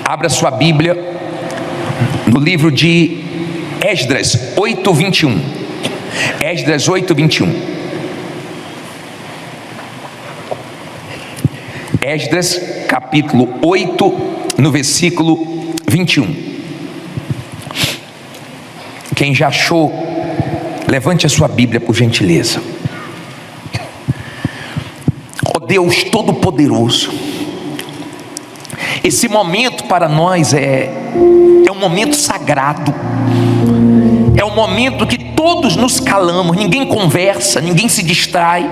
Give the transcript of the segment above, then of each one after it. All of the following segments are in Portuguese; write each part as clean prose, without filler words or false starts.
Abra sua Bíblia no livro de Esdras 8:21. Esdras 8:21. Esdras capítulo 8, no versículo 21. Quem já achou, levante a sua Bíblia por gentileza. Ó Deus Todo-Poderoso, esse momento para nós é um momento sagrado, é um momento que todos nos calamos, ninguém conversa, ninguém se distrai,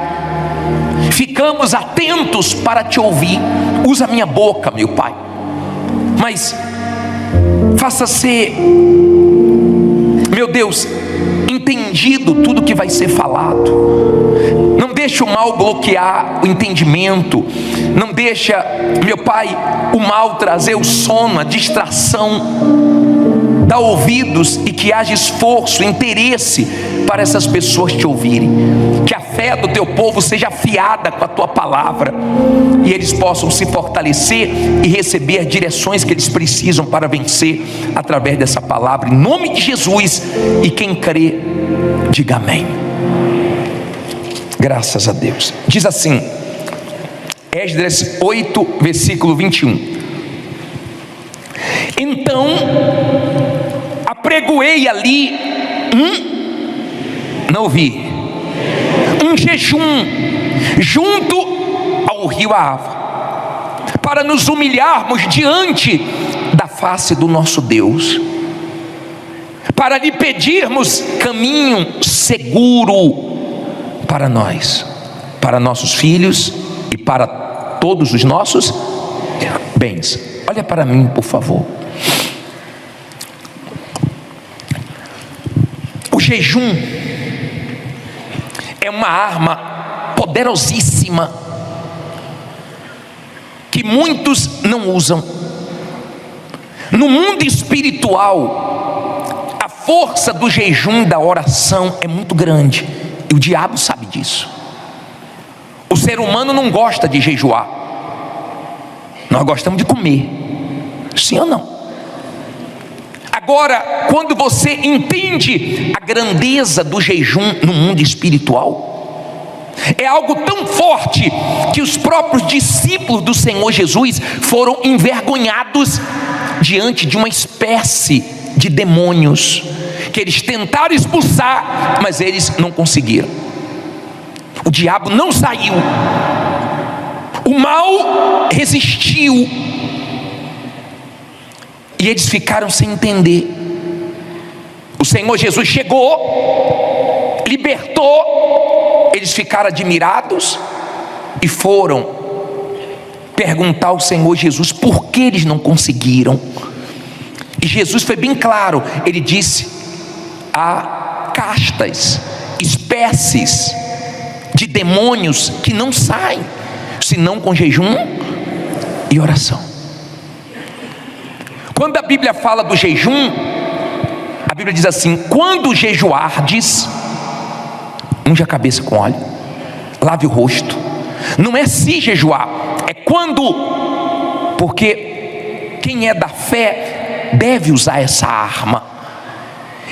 ficamos atentos para te ouvir. Usa a minha boca, meu Pai, mas faça ser, meu Deus, entendido tudo que vai ser falado. Não deixa o mal bloquear o entendimento. Não deixa, meu Pai, o mal trazer o sono, a distração. Dá ouvidos e que haja esforço, interesse para essas pessoas te ouvirem. Que a fé do teu povo seja afiada com a tua palavra e eles possam se fortalecer e receber as direções que eles precisam para vencer através dessa palavra, em nome de Jesus. E quem crê, diga amém. Graças a Deus. Diz assim, Esdras 8, versículo 21. Então apregoei ali não ouvi, um jejum junto ao rio Ahava, para nos humilharmos diante da face do nosso Deus, para lhe pedirmos caminho seguro para nós, para nossos filhos e para todos os nossos bens. Olha para mim, por favor. O jejum é uma arma poderosíssima que muitos não usam. No mundo espiritual, a força do jejum e da oração é muito grande, e o diabo sabe disso. O ser humano não gosta de jejuar, nós gostamos de comer, sim ou não? Agora, quando você entende a grandeza do jejum no mundo espiritual, é algo tão forte que os próprios discípulos do Senhor Jesus foram envergonhados diante de uma espécie de demônios que eles tentaram expulsar, mas eles não conseguiram. O diabo não saiu, o mal resistiu, e eles ficaram sem entender. O Senhor Jesus chegou, libertou, eles ficaram admirados e foram perguntar ao Senhor Jesus por que eles não conseguiram. E Jesus foi bem claro, ele disse: há castas, espécies de demônios que não saem senão com jejum e oração. Quando a Bíblia fala do jejum, a Bíblia diz assim: quando jejuardes, unge a cabeça com óleo, lave o rosto. Não é se jejuar, é quando, porque quem é da fé deve usar essa arma.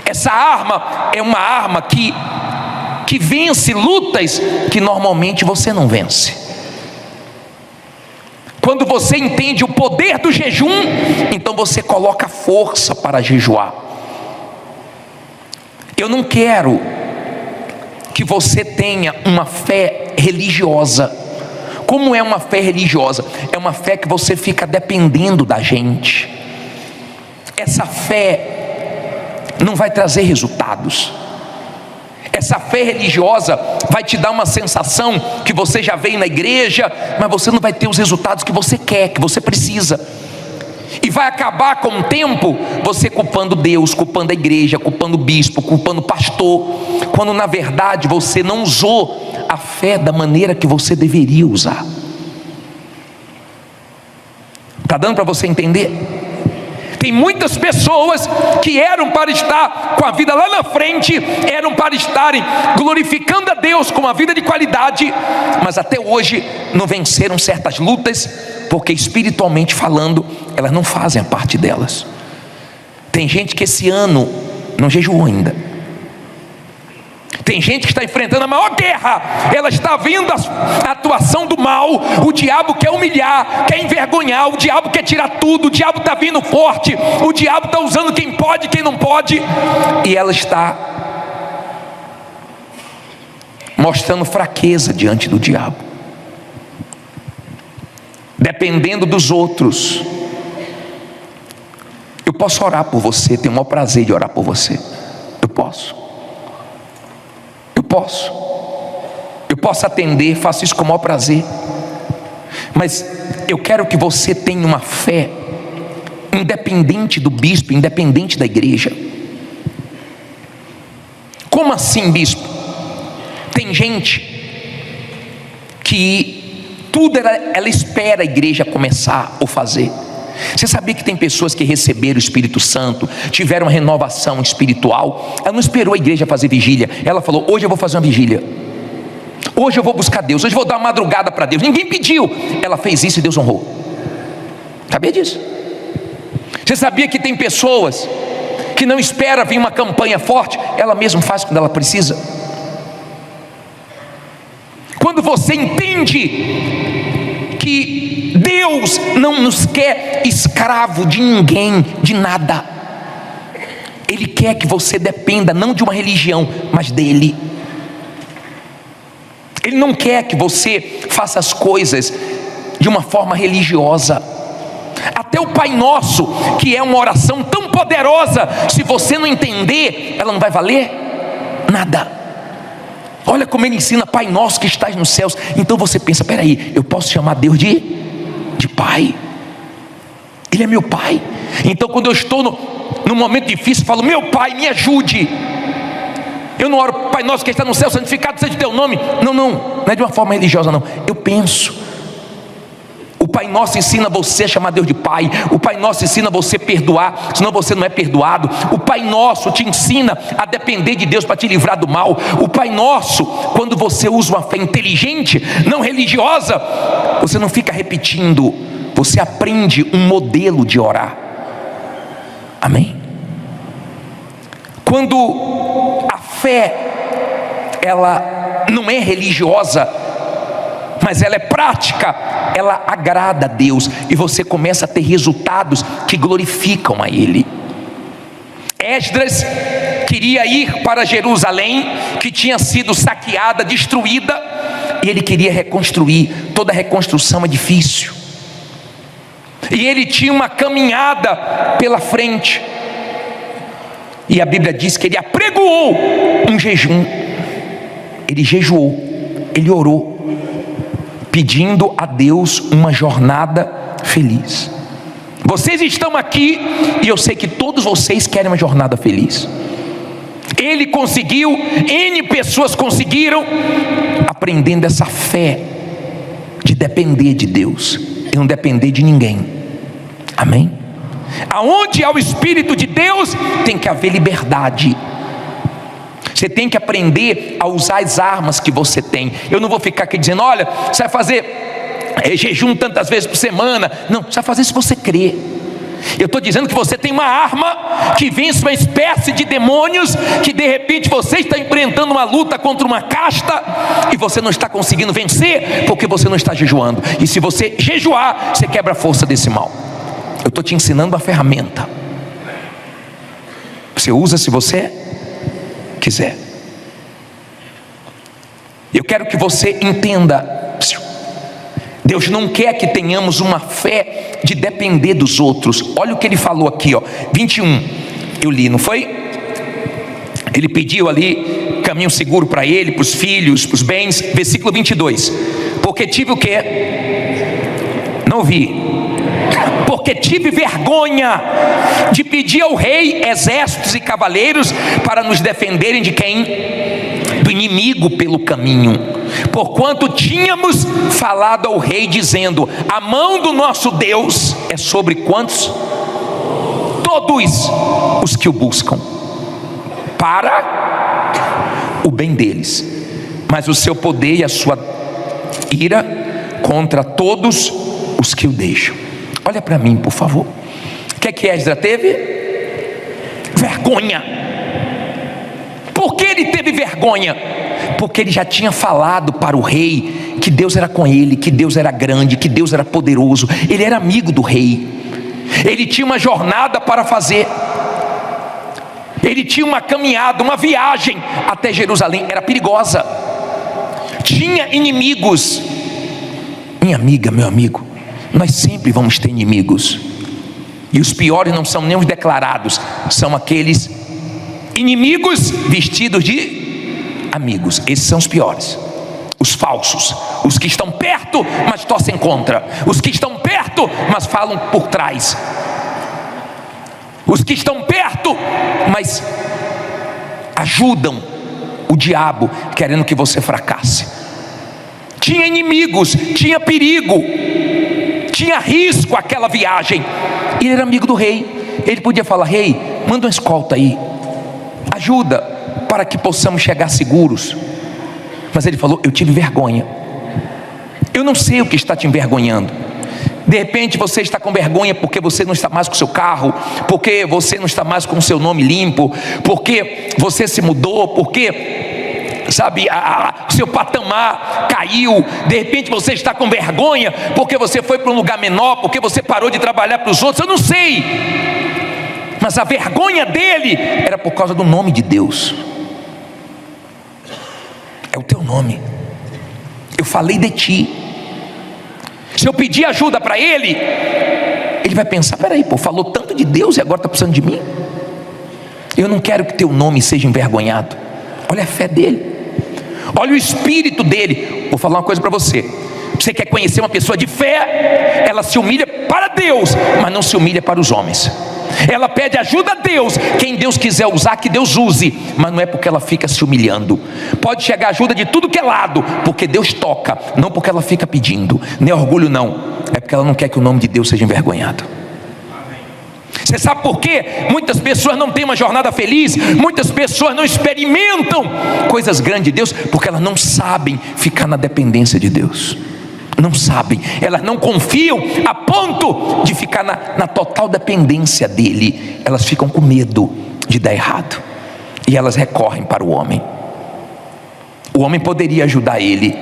Essa arma é uma arma que vence lutas que normalmente você não vence. Quando você entende o poder do jejum, então você coloca força para jejuar. Eu não quero que você tenha uma fé religiosa. Como é uma fé religiosa? É uma fé que você fica dependendo da gente. Essa fé não vai trazer resultados. Essa fé religiosa vai te dar uma sensação que você já veio na igreja, mas você não vai ter os resultados que você quer, que você precisa. E vai acabar com o tempo você culpando Deus, culpando a igreja, culpando o bispo, culpando o pastor, quando na verdade você não usou a fé da maneira que você deveria usar. Está dando para você entender? Tem muitas pessoas que eram para estar com a vida lá na frente, eram para estarem glorificando a Deus com uma vida de qualidade, mas até hoje não venceram certas lutas, porque espiritualmente falando, elas não fazem a parte delas. Tem gente que esse ano não jejuou ainda. Tem gente que está enfrentando a maior guerra. Ela está vendo a atuação do mal. O diabo quer humilhar, quer envergonhar. O diabo quer tirar tudo. O diabo está vindo forte. O diabo está usando quem pode, quem não pode. E ela está mostrando fraqueza diante do diabo, dependendo dos outros. Eu posso orar por você, tenho o maior prazer de orar por você. Eu posso atender, faço isso com o maior prazer. Mas eu quero que você tenha uma fé independente do bispo, independente da igreja. Como assim, bispo? Tem gente que tudo ela espera a igreja começar ou fazer. Você sabia que tem pessoas que receberam o Espírito Santo, tiveram uma renovação espiritual? Ela não esperou a igreja fazer vigília. Ela falou: hoje eu vou fazer uma vigília, hoje eu vou buscar Deus, hoje eu vou dar uma madrugada para Deus. Ninguém pediu, ela fez isso e Deus honrou. Sabia disso? Você sabia que tem pessoas que não esperam vir uma campanha forte, ela mesma faz quando ela precisa? Quando você entende que Deus não nos quer escravo de ninguém, de nada. Ele quer que você dependa não de uma religião, mas dele. Ele não quer que você faça as coisas de uma forma religiosa. Até o Pai Nosso, que é uma oração tão poderosa, se você não entender, ela não vai valer nada. Olha como ele ensina: Pai Nosso que estás nos céus. Então você pensa: peraí, eu posso chamar Deus de Pai? Ele é meu Pai. Então quando eu estou num momento difícil, eu falo: meu Pai, me ajude. Eu não oro: Pai Nosso que está no céu, santificado seja o teu nome. Não é de uma forma religiosa, não. Eu penso. O Pai Nosso ensina você a chamar Deus de Pai. O Pai Nosso ensina você a perdoar, senão você não é perdoado. O Pai Nosso te ensina a depender de Deus para te livrar do mal. O Pai Nosso, quando você usa uma fé inteligente, não religiosa, você não fica repetindo, você aprende um modelo de orar. Amém? Quando a fé, ela não é religiosa, mas ela é prática, ela agrada a Deus, e você começa a ter resultados que glorificam a Ele. Esdras queria ir para Jerusalém, que tinha sido saqueada, destruída, e ele queria reconstruir. Toda reconstrução é difícil, e ele tinha uma caminhada pela frente, e a Bíblia diz que ele apregoou um jejum. Ele jejuou, ele orou, pedindo a Deus uma jornada feliz. Vocês estão aqui e eu sei que todos vocês querem uma jornada feliz. Ele conseguiu, N pessoas conseguiram, aprendendo essa fé de depender de Deus e não depender de ninguém. Amém? Aonde há o Espírito de Deus, tem que haver liberdade. Você tem que aprender a usar as armas que você tem. Eu não vou ficar aqui dizendo: olha, você vai fazer jejum tantas vezes por semana. Não, você vai fazer se você crer. Eu estou dizendo que você tem uma arma que vence uma espécie de demônios, que de repente você está enfrentando uma luta contra uma casta e você não está conseguindo vencer porque você não está jejuando. E se você jejuar, você quebra a força desse mal. Eu estou te ensinando a ferramenta. Você usa se você quiser. Eu quero que você entenda: Deus não quer que tenhamos uma fé de depender dos outros. Olha o que ele falou aqui, 21. Eu li, não foi? Ele pediu ali caminho seguro para ele, para os filhos, para os bens. Versículo 22. Porque tive o quê? Não vi. Porque tive vergonha de pedir ao rei exércitos e cavaleiros para nos defenderem de quem? Do inimigo pelo caminho. Porquanto tínhamos falado ao rei dizendo: a mão do nosso Deus é sobre quantos? Todos os que o buscam, para o bem deles. Mas o seu poder e a sua ira contra todos os que o deixam. Olha para mim, por favor. O que Esdras teve? Vergonha. Por que ele teve vergonha? Porque ele já tinha falado para o rei que Deus era com ele, que Deus era grande, que Deus era poderoso. Ele era amigo do rei. Ele tinha uma jornada para fazer. Ele tinha uma caminhada, uma viagem até Jerusalém. Era perigosa. Tinha inimigos. Minha amiga, meu amigo, nós sempre vamos ter inimigos. E os piores não são nem os declarados, são aqueles inimigos vestidos de amigos. Esses são os piores. Os falsos, os que estão perto, mas torcem contra. Os que estão perto, mas falam por trás. Os que estão perto, mas ajudam o diabo, querendo que você fracasse. Tinha inimigos, tinha perigo, tinha risco aquela viagem. Ele era amigo do rei. Ele podia falar: rei, manda uma escolta aí, ajuda para que possamos chegar seguros. Mas ele falou: eu tive vergonha. Eu não sei o que está te envergonhando. De repente você está com vergonha porque você não está mais com o seu carro, porque você não está mais com o seu nome limpo, porque você se mudou, porque, sabe, o seu patamar caiu. De repente você está com vergonha porque você foi para um lugar menor, porque você parou de trabalhar para os outros. Eu não sei, mas a vergonha dele era por causa do nome de Deus. É o teu nome. Eu falei de ti. Se eu pedir ajuda para ele, ele vai pensar: peraí, pô, falou tanto de Deus e agora está precisando de mim. Eu não quero que teu nome seja envergonhado. Olha a fé dele, olha o espírito dele. Vou falar uma coisa para você. Você quer conhecer uma pessoa de fé? Ela se humilha para Deus, mas não se humilha para os homens. Ela pede ajuda a Deus. Quem Deus quiser usar, que Deus use, mas não é porque ela fica se humilhando. Pode chegar ajuda de tudo que é lado, porque Deus toca, não porque ela fica pedindo. Não é orgulho não, é porque ela não quer que o nome de Deus seja envergonhado. Você sabe por quê? Muitas pessoas não têm uma jornada feliz. Muitas pessoas não experimentam coisas grandes de Deus, porque elas não sabem ficar na dependência de Deus. Não sabem, elas não confiam a ponto de ficar na total dependência dele. Elas ficam com medo de dar errado e elas recorrem para o homem. O homem poderia ajudar ele,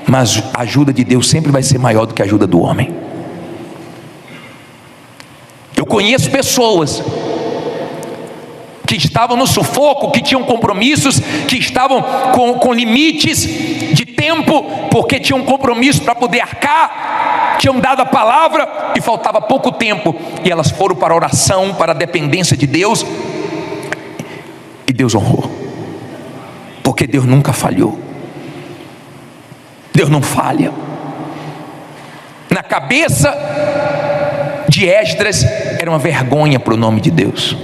mas a ajuda de Deus sempre vai ser maior do que a ajuda do homem. Eu conheço pessoas que estavam no sufoco, que tinham compromissos, que estavam com limites de tempo, porque tinham compromisso para poder arcar, tinham dado a palavra e faltava pouco tempo, e elas foram para a oração, para a dependência de Deus, e Deus honrou, porque Deus nunca falhou. Deus não falha. Na cabeça de Esdras era uma vergonha para o nome de Deus.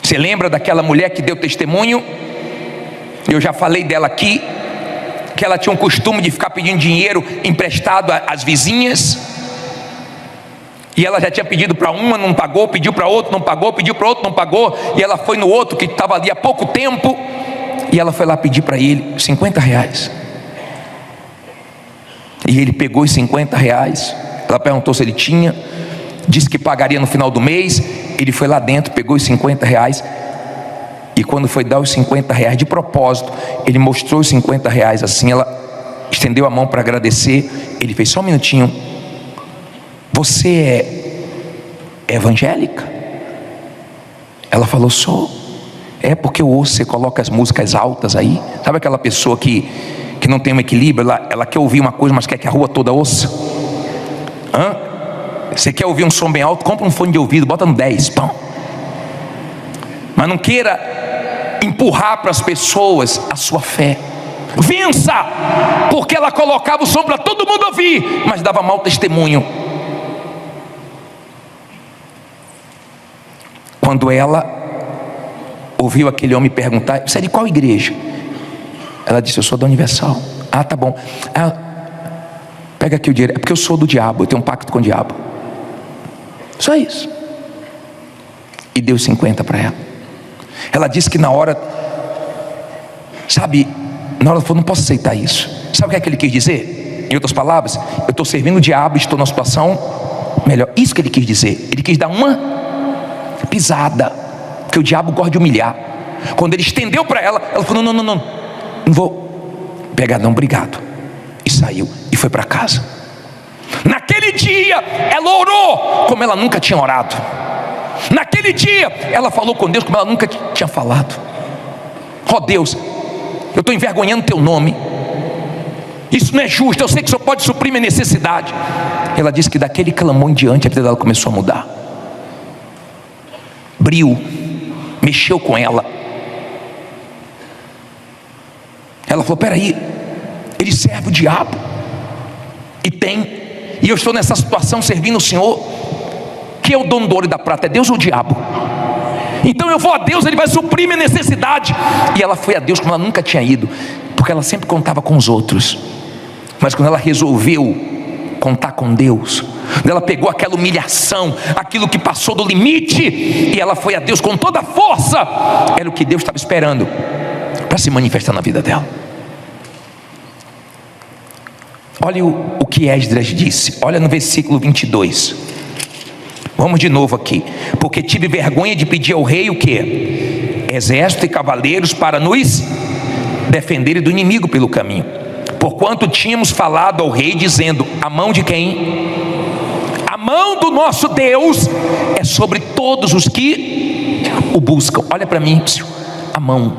Você lembra daquela mulher que deu testemunho? Eu já falei dela aqui, que ela tinha um costume de ficar pedindo dinheiro emprestado às vizinhas, e ela já tinha pedido para uma, não pagou, pediu para outro, não pagou, pediu para outro, não pagou, e ela foi no outro que estava ali há pouco tempo, e ela foi lá pedir para ele R$50, e ele pegou os R$50, ela perguntou se ele tinha, disse que pagaria no final do mês. Ele foi lá dentro, pegou os R$50, e quando foi dar os R$50 de propósito, ele mostrou os R$50 assim, ela estendeu a mão para agradecer. Ele fez: só um minutinho, você é evangélica? Ela falou: sou. É porque eu ouço, você coloca as músicas altas aí. Sabe aquela pessoa que não tem um equilíbrio? Ela quer ouvir uma coisa, mas quer que a rua toda ouça. Você quer ouvir um som bem alto? Compra um fone de ouvido, bota no 10, pão. Mas não queira empurrar para as pessoas a sua fé. Vença, porque ela colocava o som para todo mundo ouvir, mas dava mau testemunho. Quando ela ouviu aquele homem perguntar: você é de qual igreja? Ela disse: eu sou da Universal. Ah, tá bom. Pega aqui o dinheiro. É porque eu sou do diabo, eu tenho um pacto com o diabo. Só isso. E deu 50 para ela. Ela disse que na hora, sabe, na hora ela falou: não posso aceitar isso. Sabe o que é que ele quis dizer? em outras palavras, eu estou servindo o diabo e estou numa situação melhor. Isso que ele quis dizer. Ele quis dar uma pisada, porque o diabo gosta de humilhar. Quando ele estendeu para ela, ela falou: não vou pegar não, obrigado. E saiu e foi para casa. Naquele dia ela orou como ela nunca tinha orado. Naquele dia ela falou com Deus como ela nunca tinha falado. Ó Deus, eu estou envergonhando teu nome, isso não é justo, eu sei que o Senhor pode suprir minha necessidade. Ela disse que daquele clamor em diante a vida dela começou a mudar. Brilho mexeu com ela. Ela falou: peraí, ele serve o diabo e eu estou nessa situação servindo o Senhor. Quem é o dono do ouro e da prata? É Deus ou o diabo? Então eu vou a Deus, Ele vai suprir minha necessidade. E ela foi a Deus como ela nunca tinha ido, porque ela sempre contava com os outros. Mas quando ela resolveu contar com Deus, ela pegou aquela humilhação, aquilo que passou do limite, e ela foi a Deus com toda a força. Era o que Deus estava esperando para se manifestar na vida dela. Olha o que Esdras disse. Olha no versículo 22. Vamos de novo aqui. Porque tive vergonha de pedir ao rei o quê? Exército e cavaleiros para nos defenderem do inimigo pelo caminho. Porquanto tínhamos falado ao rei dizendo: a mão de quem? A mão do nosso Deus é sobre todos os que o buscam. Olha para mim, a mão.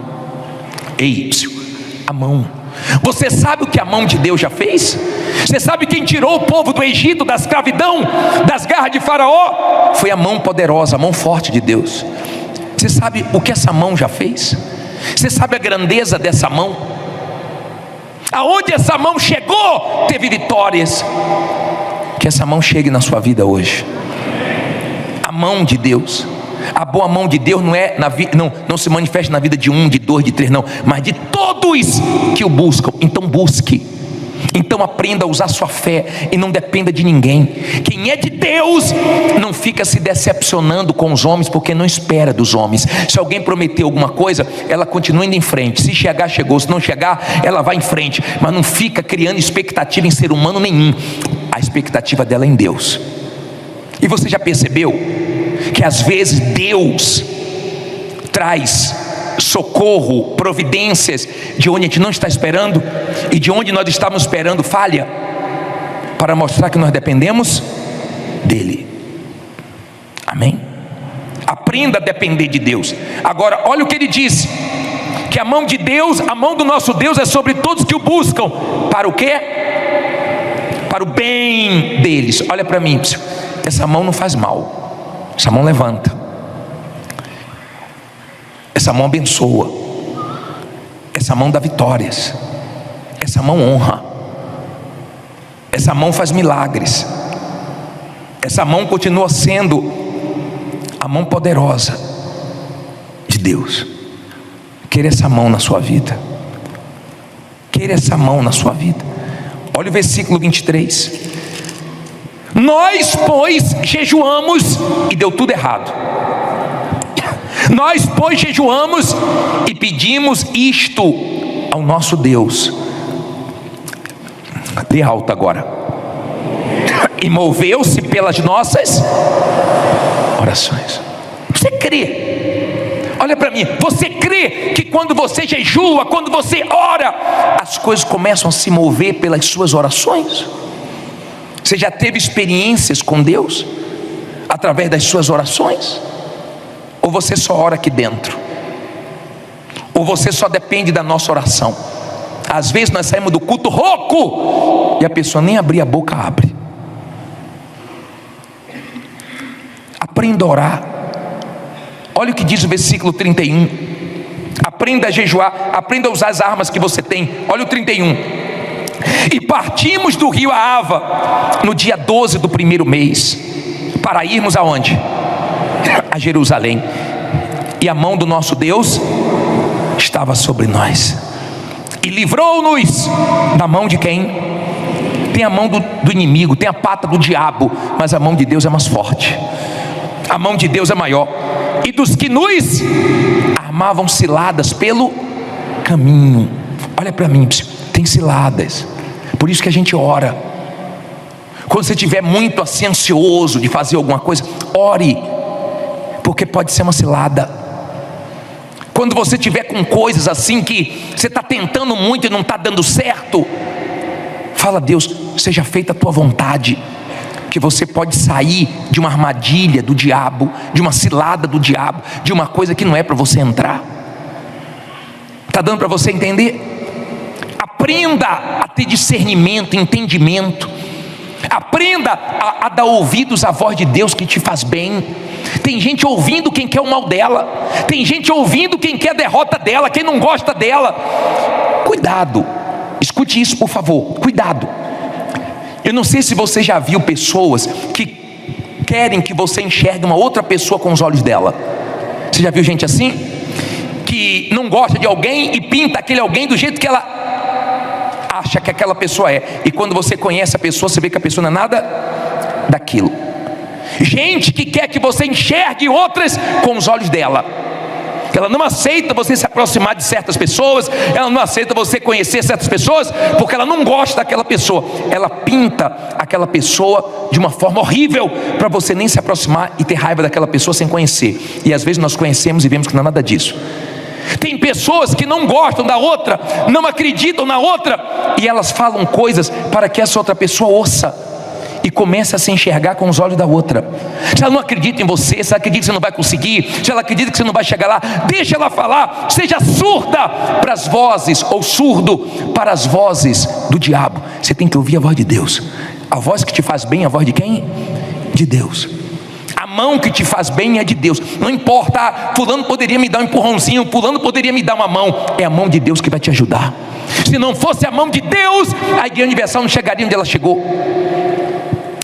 Ei, a mão. Você sabe o que a mão de Deus já fez? Você sabe quem tirou o povo do Egito, da escravidão, das garras de Faraó? Foi a mão poderosa, a mão forte de Deus. Você sabe o que essa mão já fez? Você sabe a grandeza dessa mão? Aonde essa mão chegou, teve vitórias. Que essa mão chegue na sua vida hoje. A mão de Deus. A boa mão de Deus não se manifesta na vida de um, de dois, de três, não, mas de todos que o buscam. Então busque, então aprenda a usar sua fé e não dependa de ninguém. Quem é de Deus não fica se decepcionando com os homens, porque não espera dos homens. Se alguém prometeu alguma coisa, ela continua indo em frente. Se chegar, chegou. Se não chegar, ela vai em frente, mas não fica criando expectativa em ser humano nenhum. A expectativa dela é em Deus. E você já percebeu que às vezes Deus traz socorro, providências de onde a gente não está esperando, e de onde nós estávamos esperando falha, para mostrar que nós dependemos dele. Amém? Aprenda a depender de Deus. Agora olha o que ele diz: que a mão de Deus, a mão do nosso Deus é sobre todos que o buscam. Para o quê? Para o bem deles. Olha para mim, essa mão não faz mal, essa mão levanta, essa mão abençoa, essa mão dá vitórias, essa mão honra, essa mão faz milagres, essa mão continua sendo a mão poderosa de Deus. Queira essa mão na sua vida, queira essa mão na sua vida. Olha o versículo 23. Nós, pois, jejuamos e deu tudo errado. Nós, pois, jejuamos e pedimos isto ao nosso Deus. Dê alto agora. E moveu-se pelas nossas orações. Você crê? Olha para mim. Você crê que quando você jejua, quando você ora, as coisas começam a se mover pelas suas orações? Você já teve experiências com Deus através das suas orações? Ou você só ora aqui dentro? Ou você só depende da nossa oração? Às vezes nós saímos do culto rouco e a pessoa nem abrir a boca abre. Aprenda a orar. Olha o que diz o versículo 31. Aprenda a jejuar, aprenda a usar as armas que você tem. Olha o 31. E partimos do rio Ahava no dia 12 do primeiro mês, para irmos aonde? A Jerusalém. E a mão do nosso Deus estava sobre nós, e livrou-nos da mão de quem? Tem a mão do inimigo, tem a pata do diabo, mas a mão de Deus é mais forte, a mão de Deus é maior. E dos que nos armavam ciladas pelo caminho. Olha para mim, tem ciladas. Por isso que a gente ora. Quando você estiver muito assim ansioso de fazer alguma coisa, ore, porque pode ser uma cilada. Quando você estiver com coisas assim que você está tentando muito e não está dando certo, fala: Deus, seja feita a tua vontade. Que você pode sair de uma armadilha do diabo, de uma cilada do diabo, de uma coisa que não é para você entrar. Está dando para você entender? Aprenda a ter discernimento, entendimento. Aprenda a dar ouvidos à voz de Deus que te faz bem. Tem gente ouvindo quem quer o mal dela, tem gente ouvindo quem quer a derrota dela, quem não gosta dela. Cuidado, escute isso por favor, cuidado. Eu não sei se você já viu pessoas que querem que você enxergue uma outra pessoa com os olhos dela. Você já viu gente assim? Que não gosta de alguém e pinta aquele alguém do jeito que ela acha que aquela pessoa é. E quando você conhece a pessoa, você vê que a pessoa não é nada daquilo. Gente que quer que você enxergue outras com os olhos dela. Ela não aceita você se aproximar de certas pessoas, ela não aceita você conhecer certas pessoas, porque ela não gosta daquela pessoa. Ela pinta aquela pessoa de uma forma horrível, para você nem se aproximar e ter raiva daquela pessoa sem conhecer. E às vezes nós conhecemos e vemos que não é nada disso. Tem pessoas que não gostam da outra, não acreditam na outra, e elas falam coisas para que essa outra pessoa ouça e comece a se enxergar com os olhos da outra. Se ela não acredita em você, se ela acredita que você não vai conseguir, se ela acredita que você não vai chegar lá, deixa ela falar. Seja surda para as vozes, ou surdo para as vozes do diabo. Você tem que ouvir a voz de Deus. A voz que te faz bem é a voz de quem? De Deus. A mão que te faz bem é de Deus. Não importa, fulano poderia me dar um empurrãozinho, fulano poderia me dar uma mão. É a mão de Deus que vai te ajudar. Se não fosse a mão de Deus, a Igreja Universal não chegaria onde ela chegou.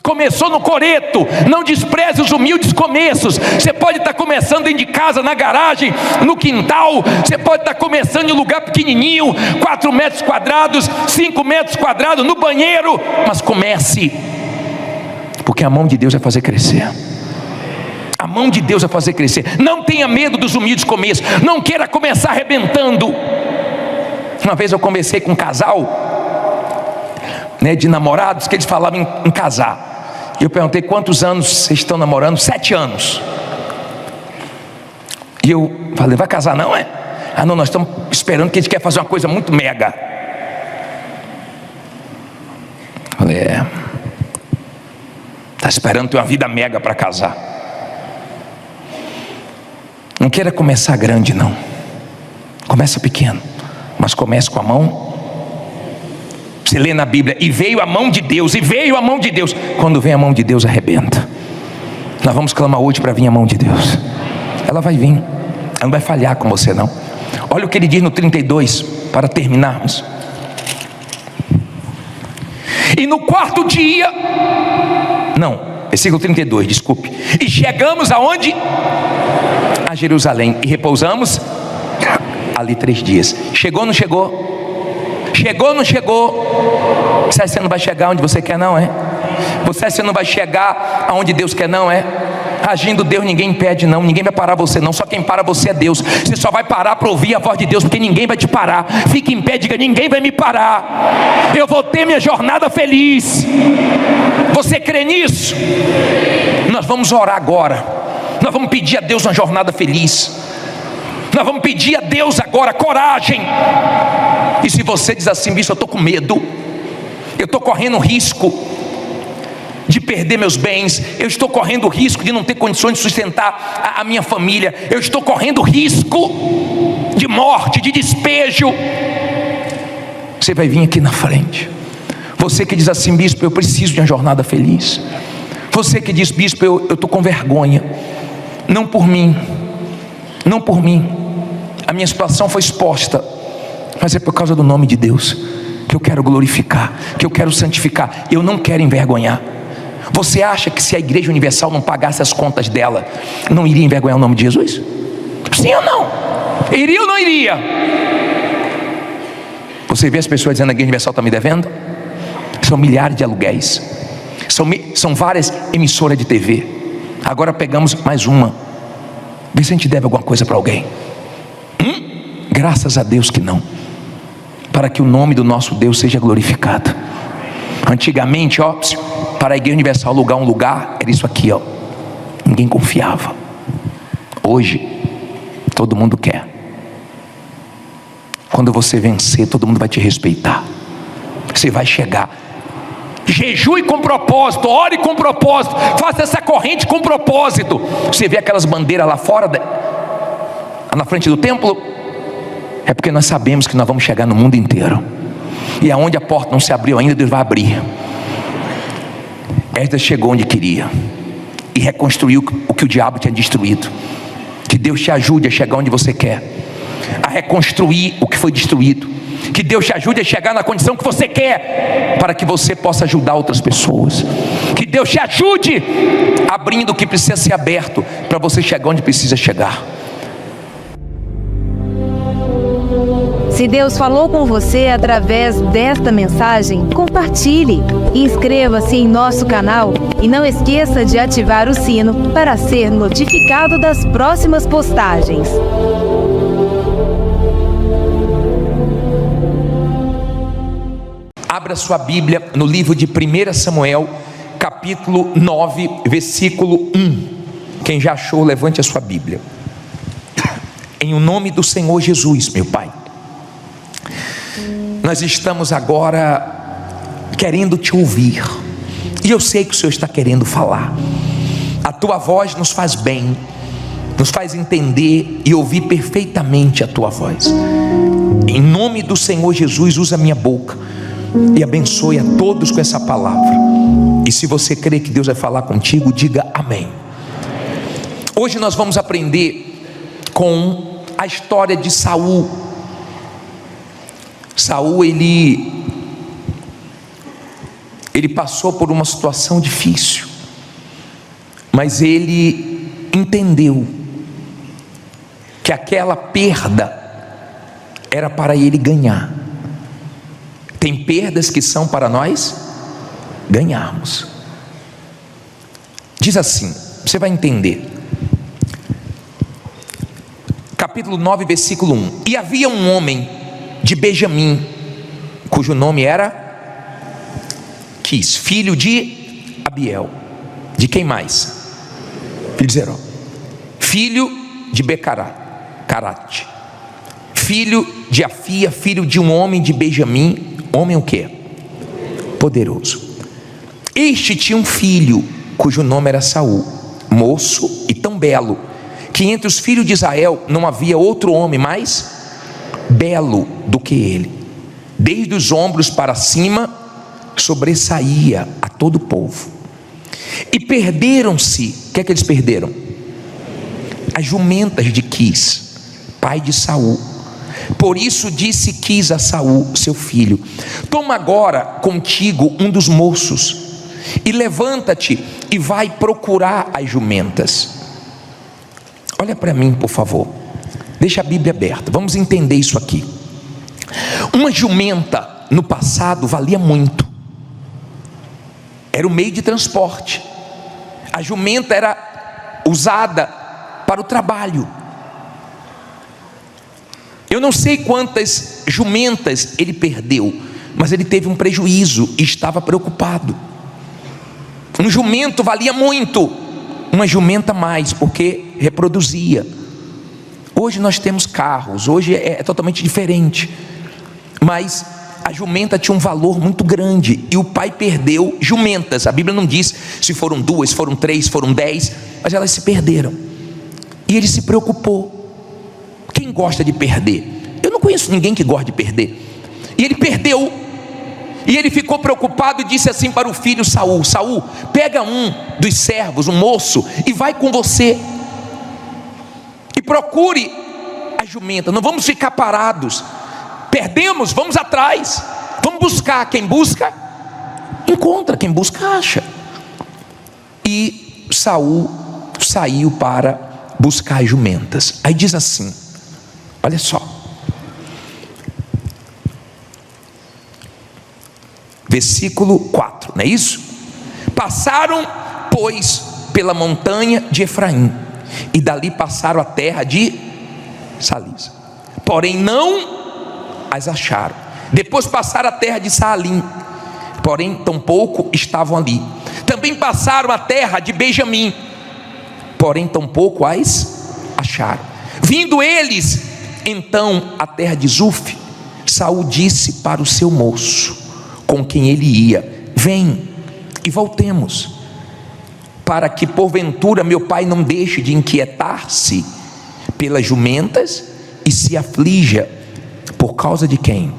Começou no coreto. Não despreze os humildes começos. Você pode estar começando dentro de casa, na garagem, no quintal. Você pode estar começando em um lugar pequenininho, 4 metros quadrados, 5 metros quadrados, no banheiro. Mas comece, porque a mão de Deus vai fazer crescer. A mão de Deus vai fazer crescer. Não tenha medo dos humildes começos. Não queira começar arrebentando. Uma vez eu conversei com um casal, de namorados, que eles falavam em casar. E eu perguntei: quantos anos vocês estão namorando? 7 anos. E eu falei: vai casar não, é? Ah não, nós estamos esperando, que a gente quer fazer uma coisa muito mega. Eu falei: está esperando ter uma vida mega para casar. Não queira começar grande não. Começa pequeno, mas comece com a mão. Você lê na Bíblia: e veio a mão de Deus, e veio a mão de Deus. Quando vem a mão de Deus, arrebenta. Nós vamos clamar hoje para vir a mão de Deus. Ela vai vir, ela não vai falhar com você não. Olha o que ele diz no 32, para terminarmos. E no 4º dia, não, versículo 32, desculpe. E chegamos aonde? A Jerusalém, e repousamos ali 3 dias. Chegou ou não chegou? Chegou ou não chegou? Você acha que você não vai chegar onde você quer não, é? Você acha que você não vai chegar aonde Deus quer não, é? Agindo Deus, ninguém impede não. Ninguém vai parar você não. Só quem para você é Deus. Você só vai parar para ouvir a voz de Deus, porque ninguém vai te parar. Fique em pé, diga: ninguém vai me parar. Eu vou ter minha jornada feliz. Você crê nisso? Nós vamos orar agora. Nós vamos pedir a Deus uma jornada feliz. Nós vamos pedir a Deus agora coragem. E se você diz assim: bicho, eu estou com medo, eu estou correndo risco de perder meus bens, eu estou correndo risco de não ter condições de sustentar a minha família, eu estou correndo risco de morte, de despejo, você vai vir aqui na frente. Você que diz assim: bispo, eu preciso de uma jornada feliz. Você que diz: bispo, eu estou com vergonha, não por mim, não por mim, a minha situação foi exposta, mas é por causa do nome de Deus que eu quero glorificar, que eu quero santificar, eu não quero envergonhar. Você acha que se a Igreja Universal não pagasse as contas dela, não iria envergonhar o nome de Jesus? Sim ou não? Iria ou não iria? Você vê as pessoas dizendo: a Igreja Universal está me devendo? São milhares de aluguéis, são várias emissoras de TV. Agora pegamos mais uma. Vê se a gente deve alguma coisa para alguém. Graças a Deus que não. para que o nome do nosso Deus seja glorificado. Antigamente, para a Igreja Universal alugar um lugar, era isso aqui, ninguém confiava. Hoje, todo mundo quer. Quando você vencer, todo mundo vai te respeitar. Você vai chegar. Jejue com propósito, ore com propósito, faça essa corrente com propósito. Você vê aquelas bandeiras lá fora, na frente do templo, é porque nós sabemos que nós vamos chegar no mundo inteiro. E aonde a porta não se abriu ainda, Deus vai abrir. Esdras chegou onde queria e reconstruiu o que o diabo tinha destruído. Que Deus te ajude a chegar onde você quer, a reconstruir o que foi destruído. Que Deus te ajude a chegar na condição que você quer, para que você possa ajudar outras pessoas. Que Deus te ajude abrindo o que precisa ser aberto, para você chegar onde precisa chegar. Se Deus falou com você através desta mensagem, compartilhe e inscreva-se em nosso canal. E não esqueça de ativar o sino para ser notificado das próximas postagens. Abra sua Bíblia no livro de 1 Samuel, capítulo 9, versículo 1. Quem já achou, levante a sua Bíblia. Em o nome do Senhor Jesus, meu Pai, nós estamos agora querendo te ouvir, e eu sei que o Senhor está querendo falar. A tua voz nos faz bem, nos faz entender e ouvir perfeitamente a tua voz. Em nome do Senhor Jesus, usa a minha boca e abençoe a todos com essa palavra. E se você crê que Deus vai falar contigo, diga amém. Hoje nós vamos aprender com a história de Saul. Saul, ele passou por uma situação difícil, mas ele entendeu que aquela perda era para ele ganhar. Tem perdas que são para nós ganharmos. Diz assim, você vai entender. Capítulo 9, versículo 1. E havia um homem de Benjamim, cujo nome era Quis, filho de Abiel. De quem mais? Filho de Zeró. Filho de Becarate. Filho de Afia, filho de um homem de Benjamim. Homem o quê? Poderoso. Este tinha um filho, cujo nome era Saul, moço e tão belo, que entre os filhos de Israel não havia outro homem mais belo do que ele. Desde os ombros para cima sobressaía a todo o povo. E perderam-se. O que é que eles perderam? As jumentas de Quis, pai de Saul. Por isso disse Quis a Saul, seu filho: toma agora contigo um dos moços e levanta-te e vai procurar as jumentas. Olha para mim, por favor. Deixa a Bíblia aberta, vamos entender isso aqui. Uma jumenta no passado valia muito, era o meio de transporte. A jumenta era usada para o trabalho. Eu não sei quantas jumentas ele perdeu, mas ele teve um prejuízo e estava preocupado. Um jumento valia muito, uma jumenta mais, porque reproduzia. Hoje nós temos carros, hoje é totalmente diferente, mas a jumenta tinha um valor muito grande, e o pai perdeu jumentas. A Bíblia não diz se foram 2, foram 3, foram 10, mas elas se perderam, e ele se preocupou. Quem gosta de perder? Eu não conheço ninguém que gosta de perder. E ele perdeu, e ele ficou preocupado e disse assim para o filho Saul: Saul, pega um dos servos, um moço, e vai com você e procure a jumenta. Não vamos ficar parados. Perdemos, vamos atrás, vamos buscar. Quem busca encontra, quem busca acha. E Saul saiu para buscar as jumentas. Aí diz assim, olha só, versículo 4, não é isso? Passaram, pois, pela montanha de Efraim, e dali passaram a terra de Salisa, porém não as acharam. Depois passaram a terra de Saalim, porém tampouco estavam ali. Também passaram a terra de Benjamim, porém tampouco as acharam. Vindo eles então à terra de Zuf, Saul disse para o seu moço, com quem ele ia: vem e voltemos, para que porventura meu pai não deixe de inquietar-se pelas jumentas e se aflija por causa de quem?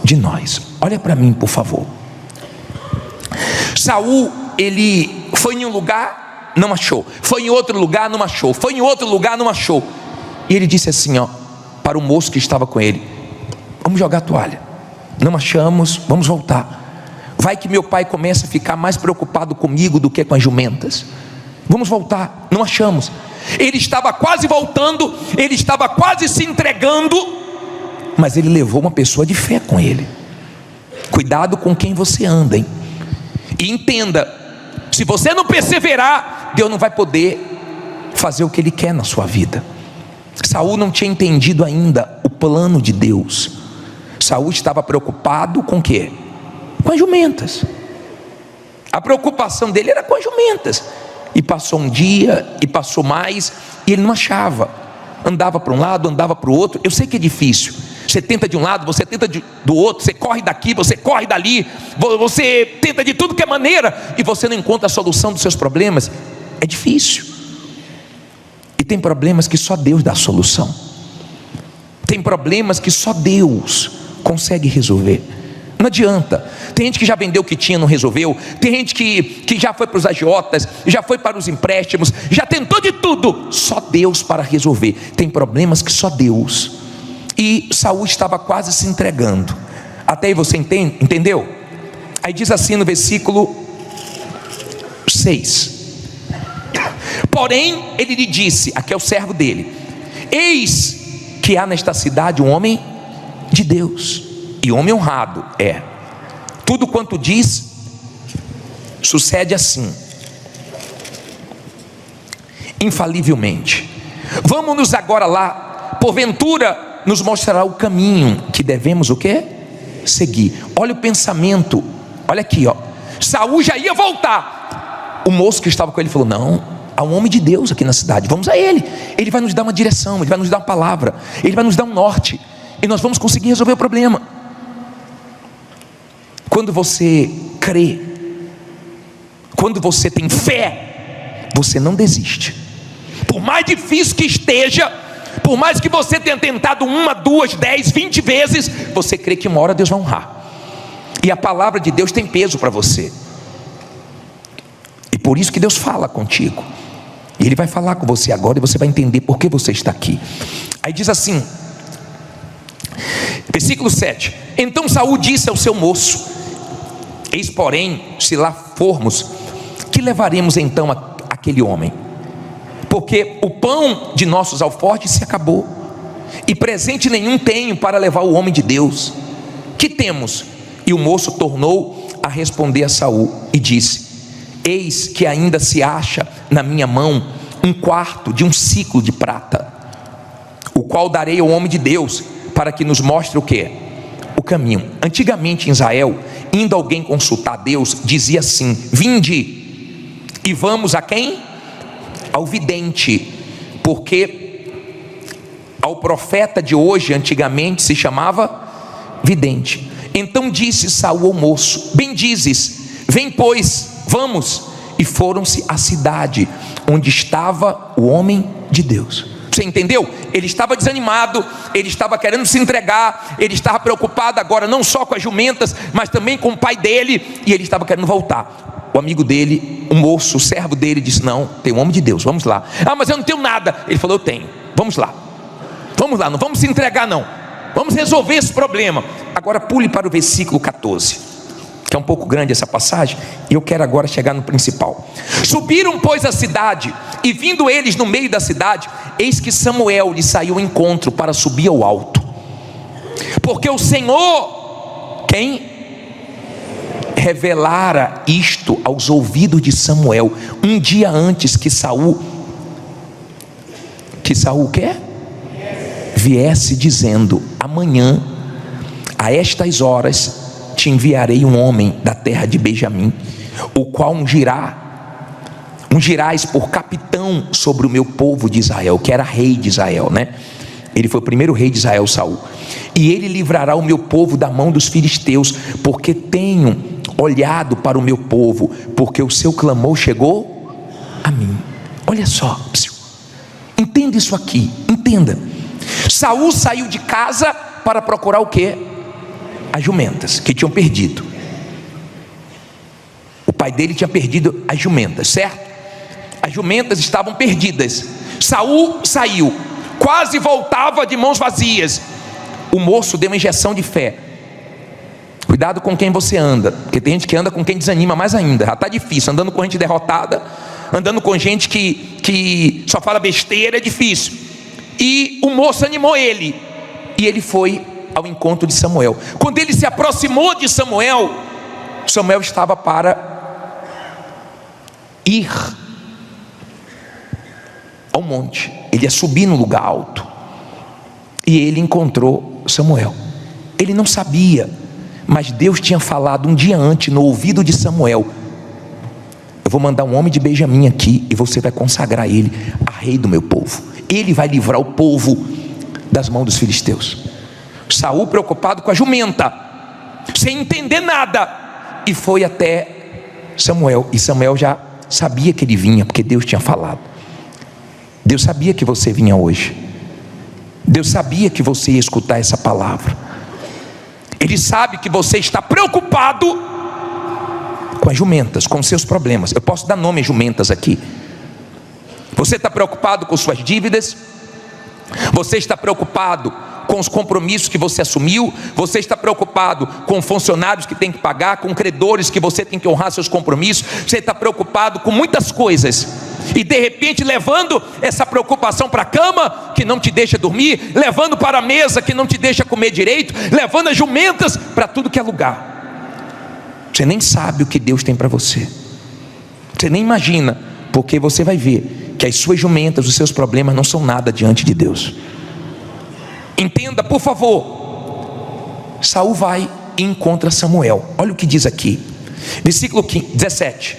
De nós. Olha para mim, por favor. Saul, ele foi em um lugar, não achou. Foi em outro lugar, não achou. Foi em outro lugar, não achou. E ele disse assim, para o moço que estava com ele: vamos jogar a toalha. Não achamos, vamos voltar. Vai que meu pai começa a ficar mais preocupado comigo do que com as jumentas. Vamos voltar, não achamos. Ele estava quase voltando, ele estava quase se entregando, mas ele levou uma pessoa de fé com ele. Cuidado com quem você anda, hein? E entenda, se você não perseverar, Deus não vai poder fazer o que Ele quer na sua vida. Saul não tinha entendido ainda o plano de Deus. Saul estava preocupado com o quê? Com as jumentas. A preocupação dele era com as jumentas. E passou um dia, e passou mais, e ele não achava. Andava para um lado, andava para o outro. Eu sei que é difícil. Você tenta de um lado, você tenta do outro, você corre daqui, você corre dali, você tenta de tudo que é maneira, e você não encontra a solução dos seus problemas. É difícil. E tem problemas que só Deus dá a solução. Tem problemas que só Deus consegue resolver. Não adianta. Tem gente que já vendeu o que tinha, não resolveu. Tem gente que já foi para os agiotas, já foi para os empréstimos, já tentou de tudo. Só Deus para resolver. Tem problemas que só Deus. E Saul estava quase se entregando. Até aí você entendeu? Aí diz assim no versículo 6: porém ele lhe disse, aqui é o servo dele: eis que há nesta cidade um homem de Deus, e homem honrado é. Tudo quanto diz sucede assim, infalivelmente. Vamos-nos agora lá, porventura nos mostrará o caminho que devemos o quê? Seguir. Olha o pensamento. Olha aqui, Saul já ia voltar. O moço que estava com ele falou: não, há um homem de Deus aqui na cidade, vamos a ele. Ele vai nos dar uma direção, ele vai nos dar uma palavra, ele vai nos dar um norte, e nós vamos conseguir resolver o problema. Quando você crê, quando você tem fé, você não desiste. Por mais difícil que esteja, por mais que você tenha tentado 1, 2, 10, 20 vezes, você crê que uma hora Deus vai honrar. E a palavra de Deus tem peso para você. E por isso que Deus fala contigo. E Ele vai falar com você agora, e você vai entender por que você está aqui. Aí diz assim, versículo 7: então Saul disse ao seu moço: eis porém, se lá formos, que levaremos então aquele homem? Porque o pão de nossos alforjes se acabou, e presente nenhum tenho para levar o homem de Deus. Que temos? E o moço tornou a responder a Saul e disse: eis que ainda se acha na minha mão 1/4 de um siclo de prata, o qual darei ao homem de Deus, para que nos mostre o quê? O caminho. Antigamente em Israel, indo alguém consultar Deus, dizia assim: vinde e vamos a quem? Ao vidente, porque ao profeta de hoje antigamente se chamava vidente. Então disse Saul ao moço: bem dizes, vem pois, vamos. E foram-se à cidade onde estava o homem de Deus. Você entendeu? Ele estava desanimado, ele estava querendo se entregar, ele estava preocupado agora não só com as jumentas, mas também com o pai dele, e ele estava querendo voltar. O amigo dele, o moço, o servo dele disse: não, tem um homem de Deus, vamos lá. Ah, mas eu não tenho nada. Ele falou: eu tenho, vamos lá, não vamos se entregar não, vamos resolver esse problema. Agora pule para o versículo 14, que é um pouco grande essa passagem, e eu quero agora chegar no principal. Subiram pois a cidade, e vindo eles no meio da cidade, eis que Samuel lhe saiu ao encontro para subir ao alto, porque o Senhor, quem? Revelara isto aos ouvidos de Samuel um dia antes que Saul viesse dizendo: amanhã a estas horas te enviarei um homem da terra de Benjamim, o qual ungirás por capitão sobre o meu povo de Israel, que era rei de Israel, né? Ele foi o primeiro rei de Israel, Saul. E ele livrará o meu povo da mão dos filisteus, porque tenho olhado para o meu povo, porque o seu clamor chegou a mim. Olha só, entenda isso aqui, entenda. Saul saiu de casa para procurar o quê? As jumentas que tinham perdido. O pai dele tinha perdido as jumentas, certo? As jumentas estavam perdidas. Saul saiu, quase voltava de mãos vazias. O moço deu uma injeção de fé. Cuidado com quem você anda, porque tem gente que anda com quem desanima mais ainda. Já está difícil, andando com gente derrotada, andando com gente que só fala besteira, é difícil. E o moço animou ele, e ele foi ao encontro de Samuel. Quando ele se aproximou de Samuel, Samuel estava para ir ao monte. Ele ia subir no lugar alto, e ele encontrou Samuel. Ele não sabia, mas Deus tinha falado um dia antes no ouvido de Samuel: eu vou mandar um homem de Benjamim aqui, e você vai consagrar ele a rei do meu povo. Ele vai livrar o povo das mãos dos filisteus. Saul, preocupado com a jumenta, sem entender nada, e foi até Samuel. E Samuel já sabia que ele vinha, porque Deus tinha falado. Deus sabia que você vinha hoje. Deus sabia que você ia escutar essa palavra. Ele sabe que você está preocupado com as jumentas, com os seus problemas. Eu posso dar nome a jumentas aqui. Você está preocupado com suas dívidas? Você está preocupado com os compromissos que você assumiu? Você está preocupado com funcionários que tem que pagar, com credores que você tem que honrar seus compromissos? Você está preocupado com muitas coisas, e de repente levando essa preocupação para a cama, que não te deixa dormir, levando para a mesa, que não te deixa comer direito, levando as jumentas para tudo que é lugar. Você nem sabe o que Deus tem para você, você nem imagina, porque você vai ver que as suas jumentas, os seus problemas não são nada diante de Deus. Entenda, por favor. Saul vai e encontra Samuel. Olha o que diz aqui, versículo 17.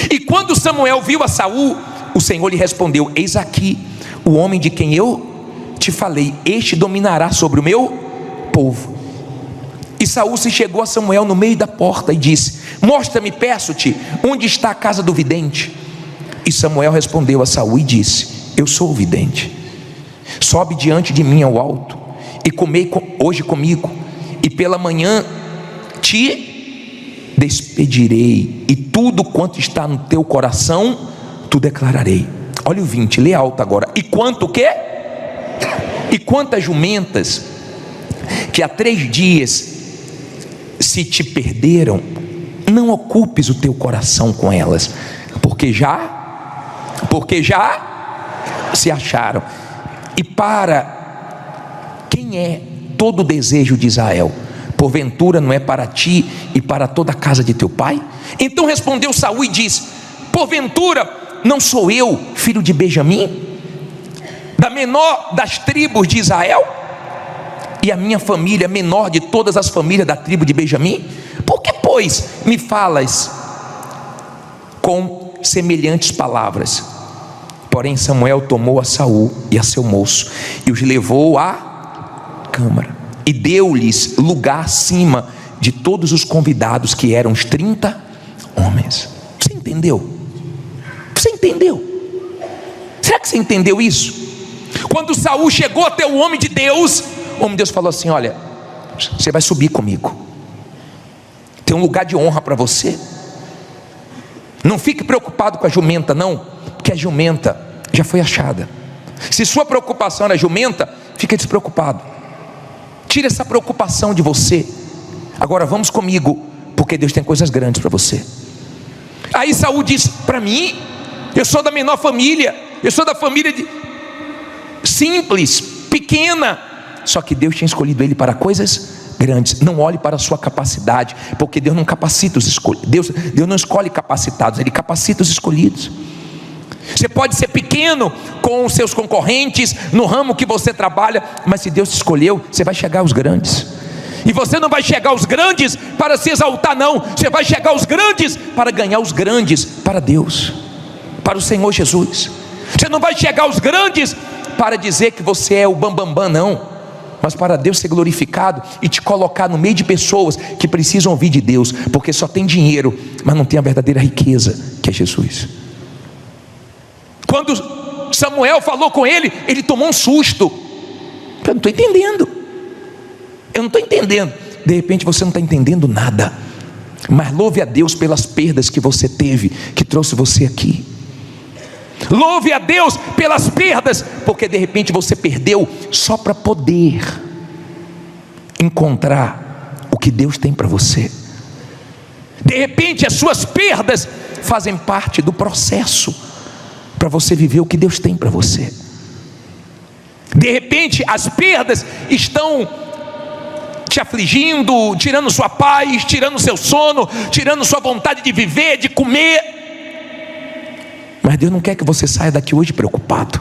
E quando Samuel viu a Saul, o Senhor lhe respondeu: eis aqui o homem de quem eu te falei, este dominará sobre o meu povo. E Saul se chegou a Samuel no meio da porta e disse: mostra-me, peço-te, onde está a casa do vidente. E Samuel respondeu a Saul e disse: eu sou o vidente. Sobe diante de mim ao alto e comei hoje comigo, e pela manhã te despedirei, e tudo quanto está no teu coração tu declararei. Olha o 20, lê alto agora. E quanto o quê? E quantas jumentas que há 3 dias se te perderam, não ocupes o teu coração com elas, porque já se acharam. E para quem é todo o desejo de Israel? Porventura não é para ti e para toda a casa de teu pai? Então respondeu Saul e disse: porventura não sou eu filho de Benjamim, da menor das tribos de Israel, e a minha família menor de todas as famílias da tribo de Benjamim? Por que, pois, me falas com semelhantes palavras? Porém Samuel tomou a Saul e a seu moço e os levou à câmara, e deu-lhes lugar acima de todos os convidados, que eram os 30 homens. Você entendeu? Você entendeu? Será que você entendeu isso? Quando Saul chegou até o homem de Deus, o homem de Deus falou assim: olha, você vai subir comigo, tem um lugar de honra para você. Não fique preocupado com a jumenta não, porque a jumenta já foi achada. Se sua preocupação era jumenta, fica despreocupado. Tira essa preocupação de você. Agora vamos comigo, porque Deus tem coisas grandes para você. Aí Saul disse: para mim, eu sou da menor família, eu sou da família simples, pequena. Só que Deus tinha escolhido ele para coisas grandes. Não olhe para a sua capacidade, porque Deus não capacita os escolhidos. Deus não escolhe capacitados, Ele capacita os escolhidos. Você pode ser pequeno com os seus concorrentes no ramo que você trabalha, mas se Deus te escolheu, você vai chegar aos grandes. E você não vai chegar aos grandes para se exaltar, não. Você vai chegar aos grandes para ganhar os grandes para Deus, para o Senhor Jesus. Você não vai chegar aos grandes para dizer que você é o bambambam, não. Mas para Deus ser glorificado e te colocar no meio de pessoas que precisam ouvir de Deus, porque só tem dinheiro, mas não tem a verdadeira riqueza, que é Jesus. Quando Samuel falou com ele, ele tomou um susto. Eu não estou entendendo. Eu não estou entendendo. De repente você não está entendendo nada. Mas louve a Deus pelas perdas que você teve, que trouxe você aqui. Louve a Deus pelas perdas, porque de repente você perdeu só para poder encontrar o que Deus tem para você. De repente as suas perdas fazem parte do processo para você viver o que Deus tem para você. De repente as perdas estão te afligindo, tirando sua paz, tirando seu sono, tirando sua vontade de viver, de comer. Mas Deus não quer que você saia daqui hoje preocupado.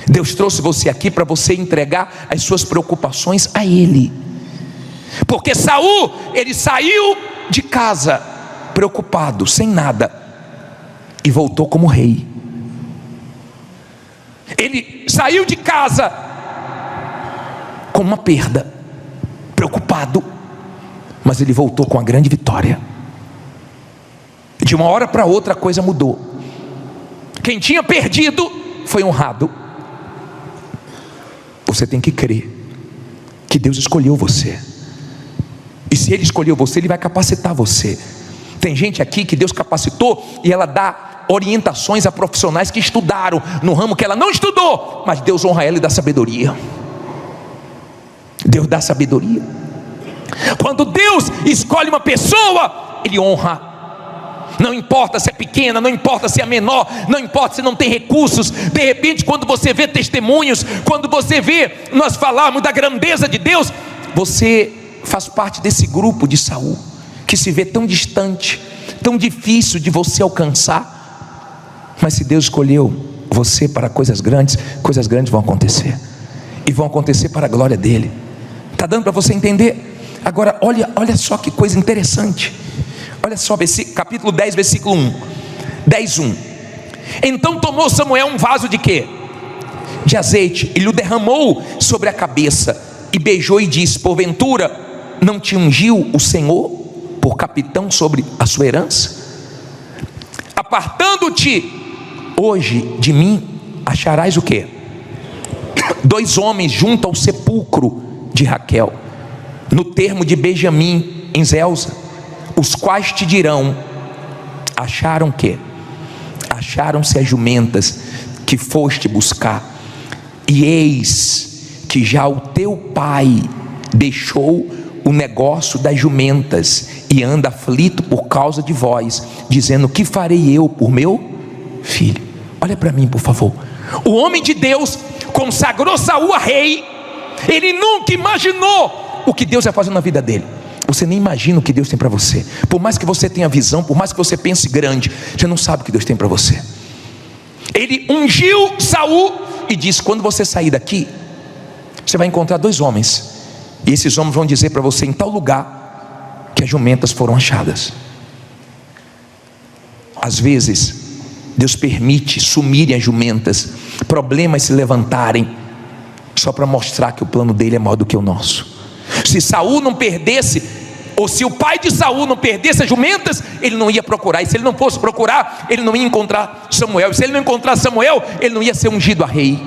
Deus trouxe você aqui para você entregar as suas preocupações a Ele. Porque Saul, ele saiu de casa preocupado, sem nada, e voltou como rei. Ele saiu de casa com uma perda, preocupado, mas ele voltou com a grande vitória. De uma hora para outra a coisa mudou. Quem tinha perdido foi honrado. Você tem que crer que Deus escolheu você. E se Ele escolheu você, Ele vai capacitar você. Tem gente aqui que Deus capacitou e ela dá orientações a profissionais que estudaram no ramo que ela não estudou, mas Deus honra ela e dá sabedoria. Deus dá sabedoria. Quando Deus escolhe uma pessoa, Ele honra. Não importa se é pequena, não importa se é menor, não importa se não tem recursos. De repente, quando você vê testemunhos, quando você vê nós falarmos da grandeza de Deus, você faz parte desse grupo de Saul, que se vê tão distante, tão difícil de você alcançar. Mas se Deus escolheu você para coisas grandes vão acontecer, e vão acontecer para a glória dEle. Está dando para você entender? Agora olha só que coisa interessante. Olha só, capítulo 10, versículo 1. 10:1. Então tomou Samuel um vaso de quê? De azeite, e lhe derramou sobre a cabeça, e beijou e disse: porventura não te ungiu o Senhor por capitão sobre a sua herança? Apartando-te hoje de mim, acharás o quê? 2 homens junto ao sepulcro de Raquel, no termo de Benjamim, em Zelza, os quais te dirão: acharam que? Acharam-se as jumentas que foste buscar, e eis que já o teu pai deixou o negócio das jumentas e anda aflito por causa de vós, dizendo: que farei eu por meu filho? Olha para mim, por favor. O homem de Deus consagrou Saul a rei. Ele nunca imaginou o que Deus ia fazer na vida dele. Você nem imagina o que Deus tem para você. Por mais que você tenha visão, por mais que você pense grande, você não sabe o que Deus tem para você. Ele ungiu Saul e disse: quando você sair daqui, você vai encontrar 2 homens, e esses homens vão dizer para você em tal lugar que as jumentas foram achadas. Às vezes Deus permite sumirem as jumentas, problemas se levantarem, só para mostrar que o plano dele é maior do que o nosso. Se Saul não perdesse, ou se o pai de Saul não perdesse as jumentas, ele não ia procurar. E se ele não fosse procurar, ele não ia encontrar Samuel. E se ele não encontrar Samuel, ele não ia ser ungido a rei.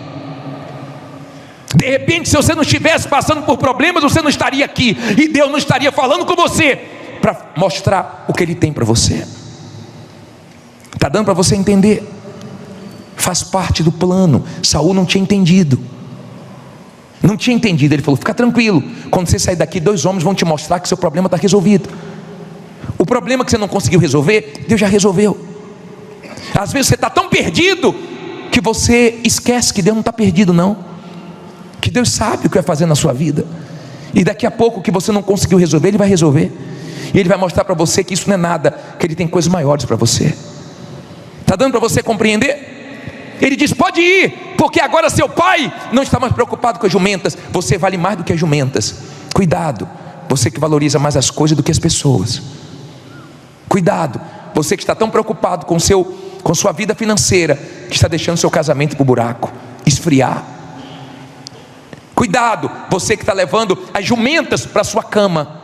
De repente, se você não estivesse passando por problemas, você não estaria aqui, e Deus não estaria falando com você para mostrar o que Ele tem para você. Está dando para você entender? Faz parte do plano. Saul não tinha entendido. Não tinha entendido. Ele falou: fica tranquilo, quando você sair daqui, 2 homens vão te mostrar que seu problema está resolvido. O problema que você não conseguiu resolver, Deus já resolveu. Às vezes você está tão perdido que você esquece que Deus não está perdido, não. Que Deus sabe o que vai fazer na sua vida, e daqui a pouco o que você não conseguiu resolver, Ele vai resolver. E Ele vai mostrar para você que isso não é nada, que Ele tem coisas maiores para você. Está dando para você compreender? Ele diz: pode ir, porque agora seu pai não está mais preocupado com as jumentas. Você vale mais do que as jumentas. Cuidado, você que valoriza mais as coisas do que as pessoas. Cuidado, você que está tão preocupado com sua vida financeira, que está deixando seu casamento para o buraco esfriar. Cuidado, você que está levando as jumentas para a sua cama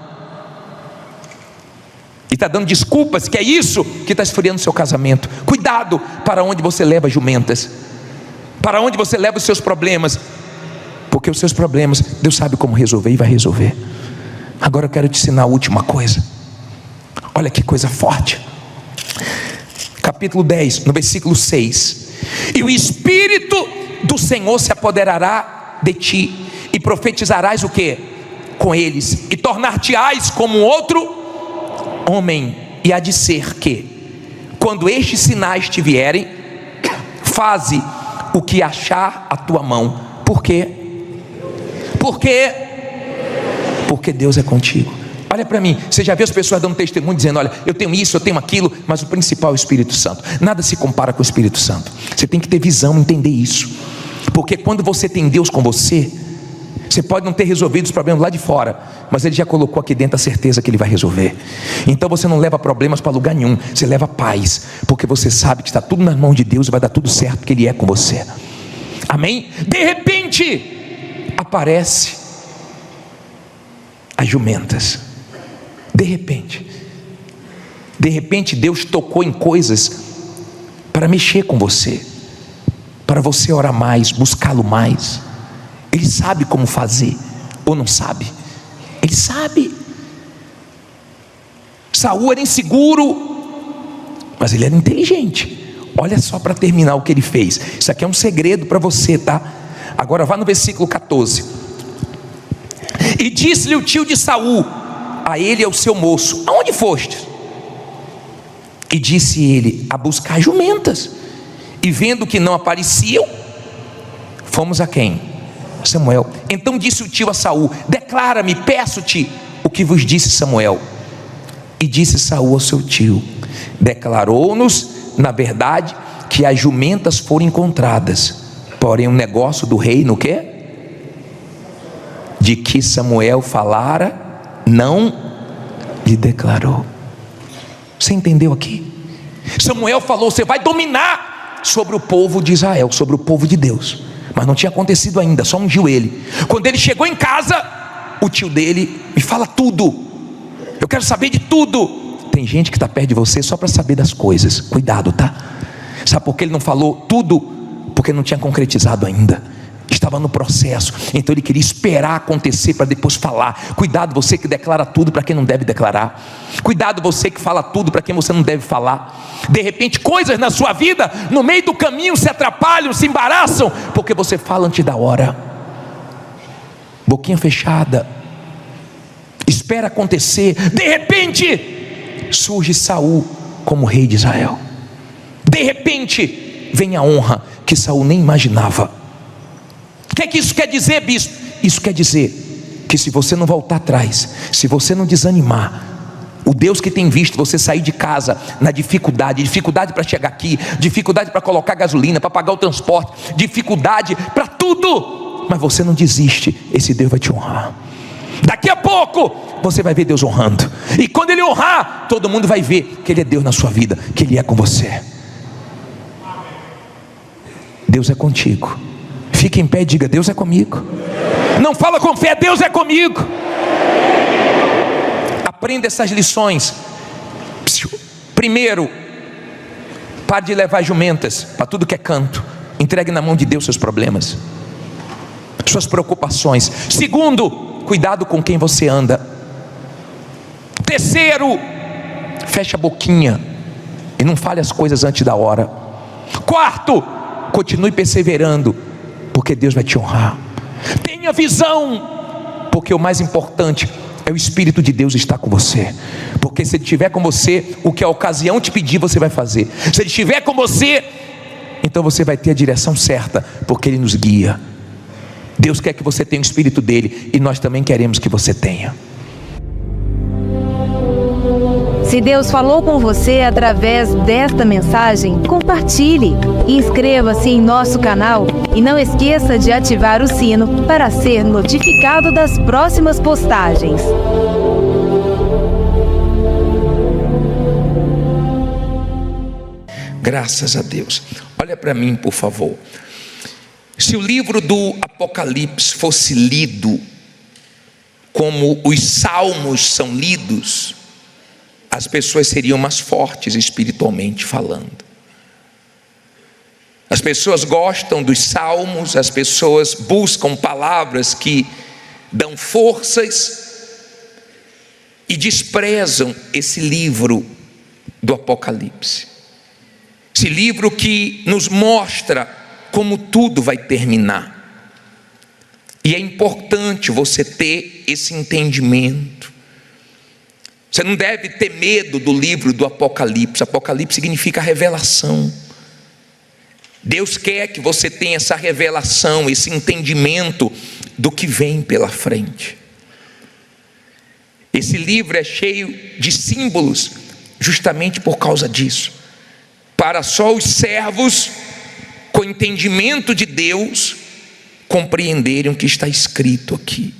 e está dando desculpas que é isso que está esfriando seu casamento. Cuidado para onde você leva as jumentas, para onde você leva os seus problemas, porque os seus problemas Deus sabe como resolver e vai resolver. Agora eu quero te ensinar a última coisa. Olha que coisa forte. Capítulo 10, no versículo 6. E o Espírito do Senhor se apoderará de ti, e profetizarás o que? Com eles, e tornar-te-ás como outro homem. E há de ser que, quando estes sinais te vierem, faze o que achar a tua mão. Por quê? Porque Deus é contigo. Olha para mim, você já viu as pessoas dando testemunho dizendo: olha, eu tenho isso, eu tenho aquilo, mas o principal é o Espírito Santo. Nada se compara com o Espírito Santo. Você tem que ter visão, entender isso, porque quando você tem Deus com você, você pode não ter resolvido os problemas lá de fora, mas Ele já colocou aqui dentro a certeza que Ele vai resolver. Então você não leva problemas para lugar nenhum, você leva paz, porque você sabe que está tudo nas mãos de Deus e vai dar tudo certo, porque Ele é com você. Amém? De repente aparece as jumentas. De repente Deus tocou em coisas para mexer com você, para você orar mais, buscá-lo mais. Ele sabe como fazer, ou não sabe? Ele sabe. Saul era inseguro, mas ele era inteligente. Olha só, para terminar o que ele fez. Isso aqui é um segredo para você, tá? Agora vá no versículo 14. E disse-lhe o tio de Saul a ele e ao seu moço: aonde foste? E disse ele: a buscar jumentas. E vendo que não apareciam, fomos a quem? Samuel. Então disse o tio a Saul: declara-me, peço-te, o que vos disse Samuel. E disse Saul ao seu tio: declarou-nos, na verdade, que as jumentas foram encontradas, porém o negócio do reino, o quê? De que Samuel falara, não lhe declarou. Você entendeu aqui? Samuel falou: você vai dominar sobre o povo de Israel, sobre o povo de Deus. Mas não tinha acontecido ainda, só ungiu ele. Quando ele chegou em casa, o tio dele: me fala tudo, eu quero saber de tudo. Tem gente que está perto de você só para saber das coisas. Cuidado, tá? Sabe por que ele não falou tudo? Porque não tinha concretizado ainda, estava no processo. Então ele queria esperar acontecer para depois falar. Cuidado você que declara tudo para quem não deve declarar. Cuidado você que fala tudo para quem você não deve falar. De repente coisas na sua vida, no meio do caminho, se atrapalham, se embaraçam, porque você fala antes da hora. Boquinha fechada, espera acontecer. De repente surge Saul como rei de Israel. De repente vem a honra que Saul nem imaginava. O que é que isso quer dizer, bispo? Isso quer dizer que se você não voltar atrás, se você não desanimar, o Deus que tem visto você sair de casa na dificuldade para chegar aqui, dificuldade para colocar gasolina, para pagar o transporte, dificuldade para tudo, mas você não desiste, esse Deus vai te honrar. Daqui a pouco você vai ver Deus honrando, e quando Ele honrar, todo mundo vai ver que Ele é Deus na sua vida, que Ele é com você. Deus é contigo. Fique em pé e diga: Deus é comigo. Não fala com fé: Deus é comigo. Aprenda essas lições. Primeiro, pare de levar jumentas para tudo que é canto. Entregue na mão de Deus seus problemas, suas preocupações. Segundo, cuidado com quem você anda. Terceiro, feche a boquinha e não fale as coisas antes da hora. Quarto, continue perseverando, porque Deus vai te honrar. Tenha visão, porque o mais importante é o Espírito de Deus estar com você. Porque se Ele estiver com você, o que a ocasião te pedir, você vai fazer. Se Ele estiver com você, então você vai ter a direção certa, porque Ele nos guia. Deus quer que você tenha o Espírito dEle, e nós também queremos que você tenha. Se Deus falou com você através desta mensagem, compartilhe. Inscreva-se em nosso canal e não esqueça de ativar o sino para ser notificado das próximas postagens. Graças a Deus. Olha para mim, por favor. Se o livro do Apocalipse fosse lido como os salmos são lidos, as pessoas seriam mais fortes espiritualmente falando. As pessoas gostam dos salmos, as pessoas buscam palavras que dão forças e desprezam esse livro do Apocalipse. Esse livro que nos mostra como tudo vai terminar. E é importante você ter esse entendimento. Você não deve ter medo do livro do Apocalipse. Apocalipse significa revelação. Deus quer que você tenha essa revelação, esse entendimento do que vem pela frente. Esse livro é cheio de símbolos justamente por causa disso. Para só os servos com entendimento de Deus compreenderem o que está escrito aqui.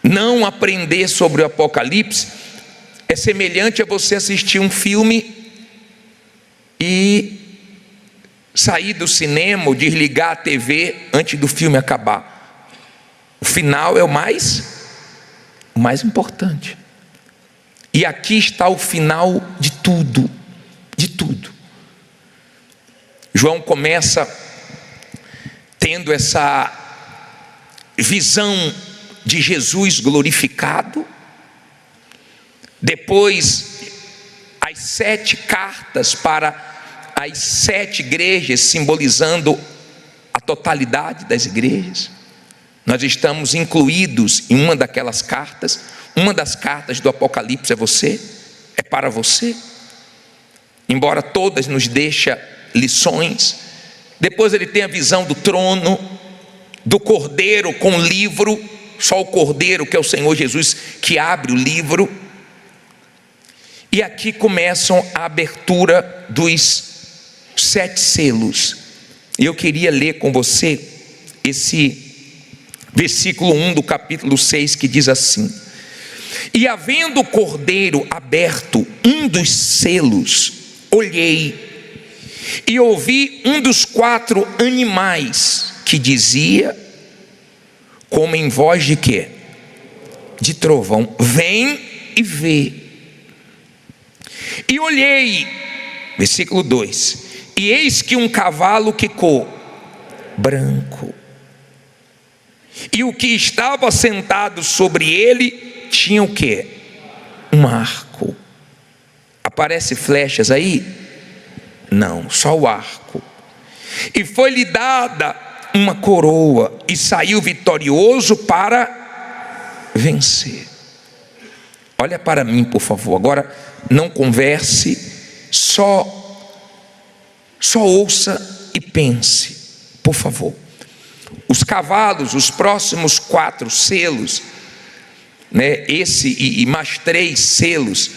Não aprender sobre o Apocalipse é semelhante a você assistir um filme e sair do cinema ou desligar a TV antes do filme acabar. O final é o mais importante. E aqui está o final de tudo, de tudo. João começa tendo essa visão de Jesus glorificado. Depois, as 7 cartas para as 7 igrejas, simbolizando a totalidade das igrejas. Nós estamos incluídos em uma daquelas cartas. Uma das cartas do Apocalipse é você, é para você. Embora todas nos deixem lições. Depois ele tem a visão do trono, do cordeiro com o livro. Só o cordeiro, que é o Senhor Jesus, que abre o livro. E aqui começam a abertura dos 7 selos. E eu queria ler com você esse versículo 1 do capítulo 6, que diz assim: E havendo o cordeiro aberto um dos selos, olhei e ouvi um dos 4 animais que dizia, como em voz de quê? De trovão: vem e vê. E olhei, versículo 2, e eis que um cavalo que cor branco, e o que estava sentado sobre ele tinha o quê? Um arco. Aparece flechas aí? Não, só o arco. E foi-lhe dada uma coroa, e saiu vitorioso para vencer. Olha para mim, por favor. Agora não converse, só ouça e pense, por favor. Os cavalos, os próximos 4 selos, né, esse e mais 3 selos,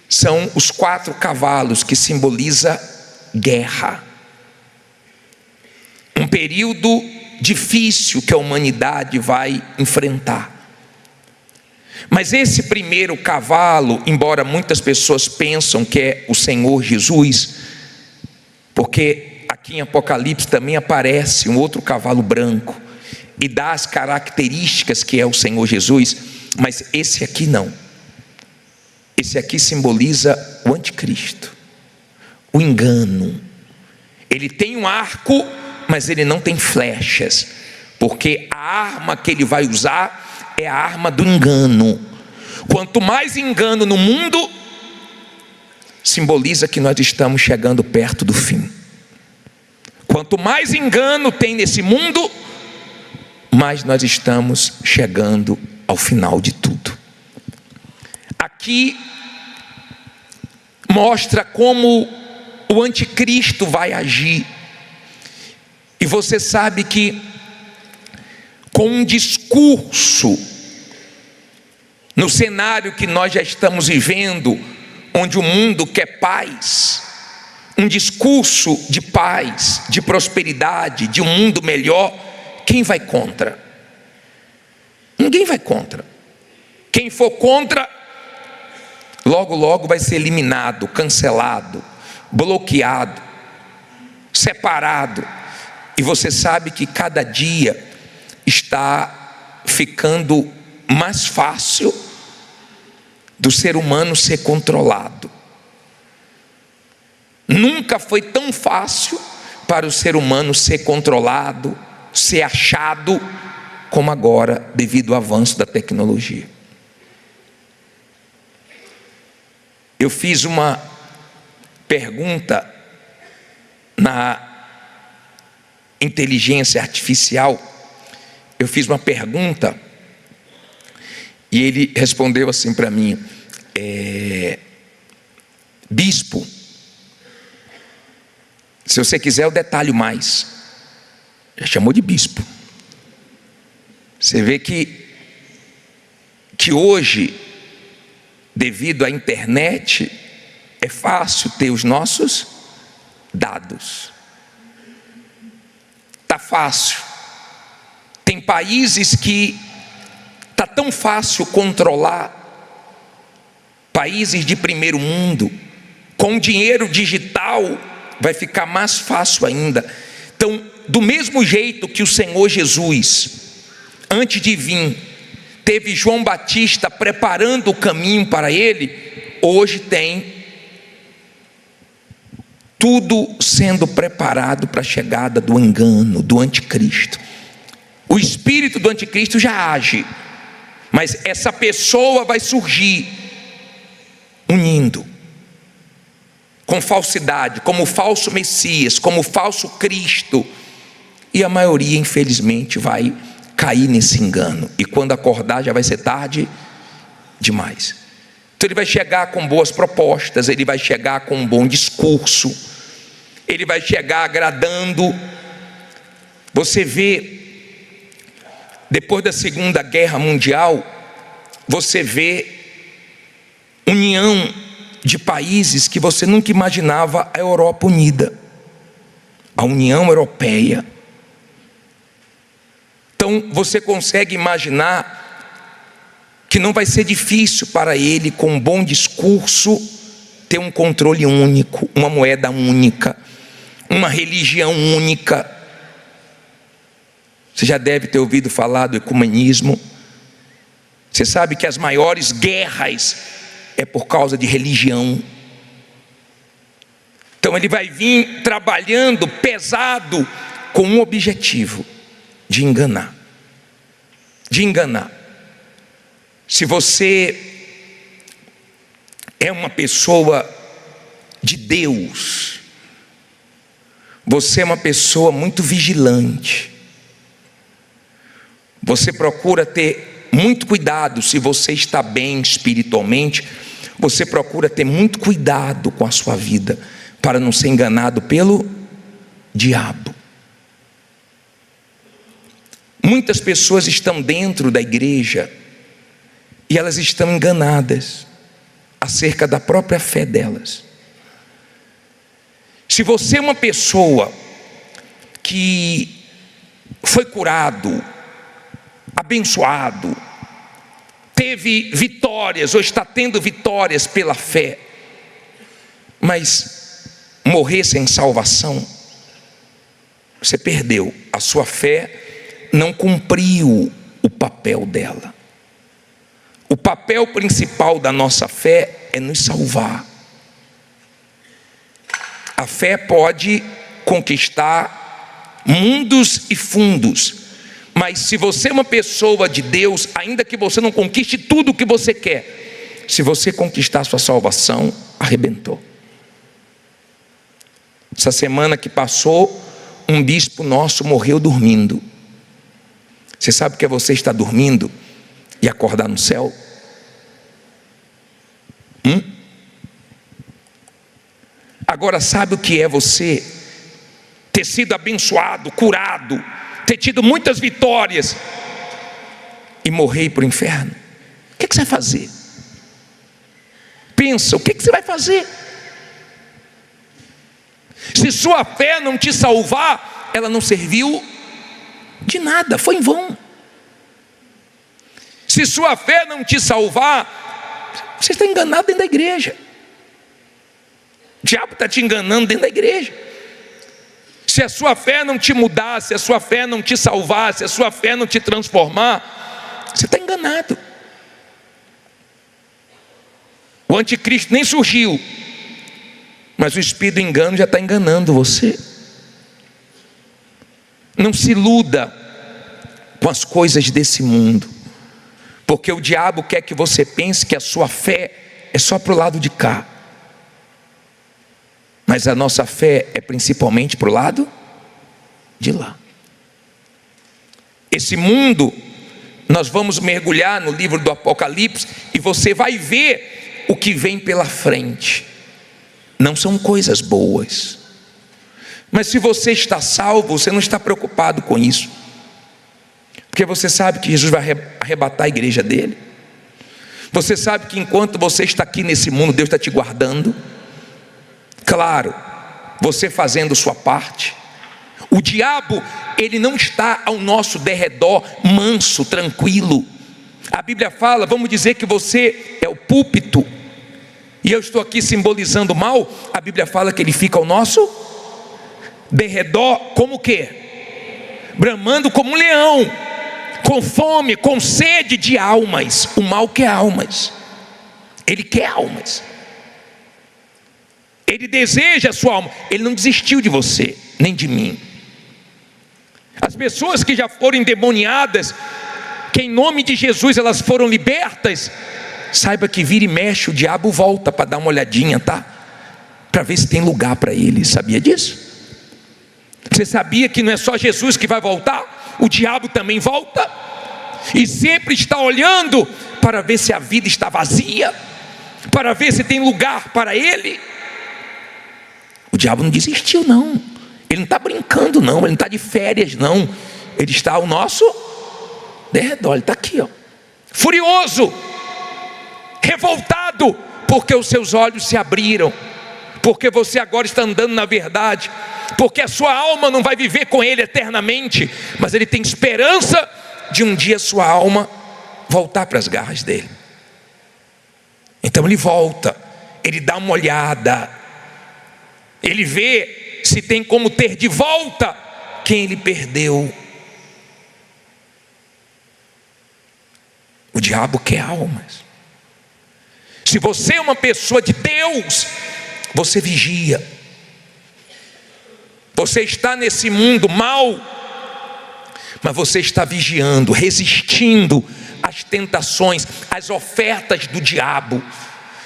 são os 4 cavalos que simboliza guerra. Um período difícil que a humanidade vai enfrentar. Mas esse primeiro cavalo, embora muitas pessoas pensam que é o Senhor Jesus, porque aqui em Apocalipse também aparece um outro cavalo branco e dá as características que é o Senhor Jesus, mas esse aqui não. Esse aqui simboliza o anticristo, o engano. Ele tem um arco, mas ele não tem flechas, porque a arma que ele vai usar é a arma do engano. Quanto mais engano no mundo, simboliza que nós estamos chegando perto do fim. Quanto mais engano tem nesse mundo, mais nós estamos chegando ao final de tudo. Aqui mostra como o anticristo vai agir. E você sabe que com um discurso, no cenário que nós já estamos vivendo, onde o mundo quer paz, um discurso de paz, de prosperidade, de um mundo melhor, quem vai contra? Ninguém vai contra. Quem for contra, logo logo vai ser eliminado, cancelado, bloqueado, separado. E você sabe que cada dia está ficando mais fácil do ser humano ser controlado. Nunca foi tão fácil para o ser humano ser controlado, ser achado, como agora, devido ao avanço da tecnologia. Eu fiz uma pergunta na inteligência artificial. Eu fiz uma pergunta e ele respondeu assim para mim: bispo, se você quiser eu detalho mais. Já chamou de bispo. Você vê que hoje, devido à internet, é fácil ter os nossos dados. Está fácil. Tem países que está tão fácil controlar, países de primeiro mundo, com dinheiro digital vai ficar mais fácil ainda. Então, do mesmo jeito que o Senhor Jesus, antes de vir, teve João Batista preparando o caminho para ele, hoje tem tudo sendo preparado para a chegada do engano, do anticristo. O espírito do anticristo já age, mas essa pessoa vai surgir unindo, com falsidade, como falso Messias, como falso Cristo, e a maioria infelizmente vai cair nesse engano, e quando acordar já vai ser tarde demais. Então ele vai chegar com boas propostas, ele vai chegar com um bom discurso, ele vai chegar agradando. Você vê, depois da Segunda Guerra Mundial, você vê união de países que você nunca imaginava. A Europa unida, a União Europeia. Então você consegue imaginar que não vai ser difícil para ele, com um bom discurso, ter um controle único, uma moeda única, uma religião única. Você já deve ter ouvido falar do ecumenismo. Você sabe que as maiores guerras é por causa de religião. Então ele vai vir trabalhando pesado com um objetivo: de enganar. De enganar. Se você é uma pessoa de Deus, você é uma pessoa muito vigilante. Você procura ter muito cuidado. Se você está bem espiritualmente, você procura ter muito cuidado com a sua vida, para não ser enganado pelo diabo. Muitas pessoas estão dentro da igreja e elas estão enganadas acerca da própria fé delas. Se você é uma pessoa que foi curado, abençoado, teve vitórias ou está tendo vitórias pela fé, mas morrer sem salvação, você perdeu. A sua fé não cumpriu o papel dela. O papel principal da nossa fé é nos salvar. A fé pode conquistar mundos e fundos, mas se você é uma pessoa de Deus, ainda que você não conquiste tudo o que você quer, se você conquistar a sua salvação, arrebentou. Essa semana que passou, um bispo nosso morreu dormindo. Você sabe o que é você estar dormindo e acordar no céu? Agora, sabe o que é você ter sido abençoado, curado, ter tido muitas vitórias e morrer para o inferno? O que você vai fazer? Pensa, o que você vai fazer? Se sua fé não te salvar, ela não serviu de nada, foi em vão. Se sua fé não te salvar, você está enganado dentro da igreja. O diabo está te enganando dentro da igreja. Se a sua fé não te mudar, se a sua fé não te salvar, se a sua fé não te transformar, você está enganado. O anticristo nem surgiu, mas o espírito do engano já está enganando você. Não se iluda com as coisas desse mundo, porque o diabo quer que você pense que a sua fé é só para o lado de cá, mas a nossa fé é principalmente para o lado de lá. Esse mundo, nós vamos mergulhar no livro do Apocalipse e você vai ver o que vem pela frente. Não são coisas boas, mas se você está salvo, você não está preocupado com isso, porque você sabe que Jesus vai arrebatar a igreja dele. Você sabe que enquanto você está aqui nesse mundo, Deus está te guardando. Claro, você fazendo sua parte. O diabo, ele não está ao nosso derredor manso, tranquilo. A Bíblia fala, vamos dizer que você é o púlpito, e eu estou aqui simbolizando o mal. A Bíblia fala que ele fica ao nosso derredor como o quê? Bramando como um leão, com fome, com sede de almas. O mal quer almas, ele quer almas, ele deseja a sua alma. Ele não desistiu de você, nem de mim. As pessoas que já foram endemoniadas, que em nome de Jesus elas foram libertas, saiba que vira e mexe o diabo volta para dar uma olhadinha, tá? Para ver se tem lugar para ele. Sabia disso? Você sabia que não é só Jesus que vai voltar? O diabo também volta, e sempre está olhando para ver se a vida está vazia, para ver se tem lugar para ele. O diabo não desistiu não, ele não está brincando não, ele não está de férias não, ele está ao nosso derredor, ele está aqui, ó, furioso, revoltado, porque os seus olhos se abriram, porque você agora está andando na verdade, porque a sua alma não vai viver com ele eternamente, mas ele tem esperança de um dia sua alma voltar para as garras dele. Então ele volta, ele dá uma olhada, ele vê se tem como ter de volta quem ele perdeu. O diabo quer almas. Se você é uma pessoa de Deus, você vigia. Você está nesse mundo mal, mas você está vigiando, resistindo às tentações, às ofertas do diabo.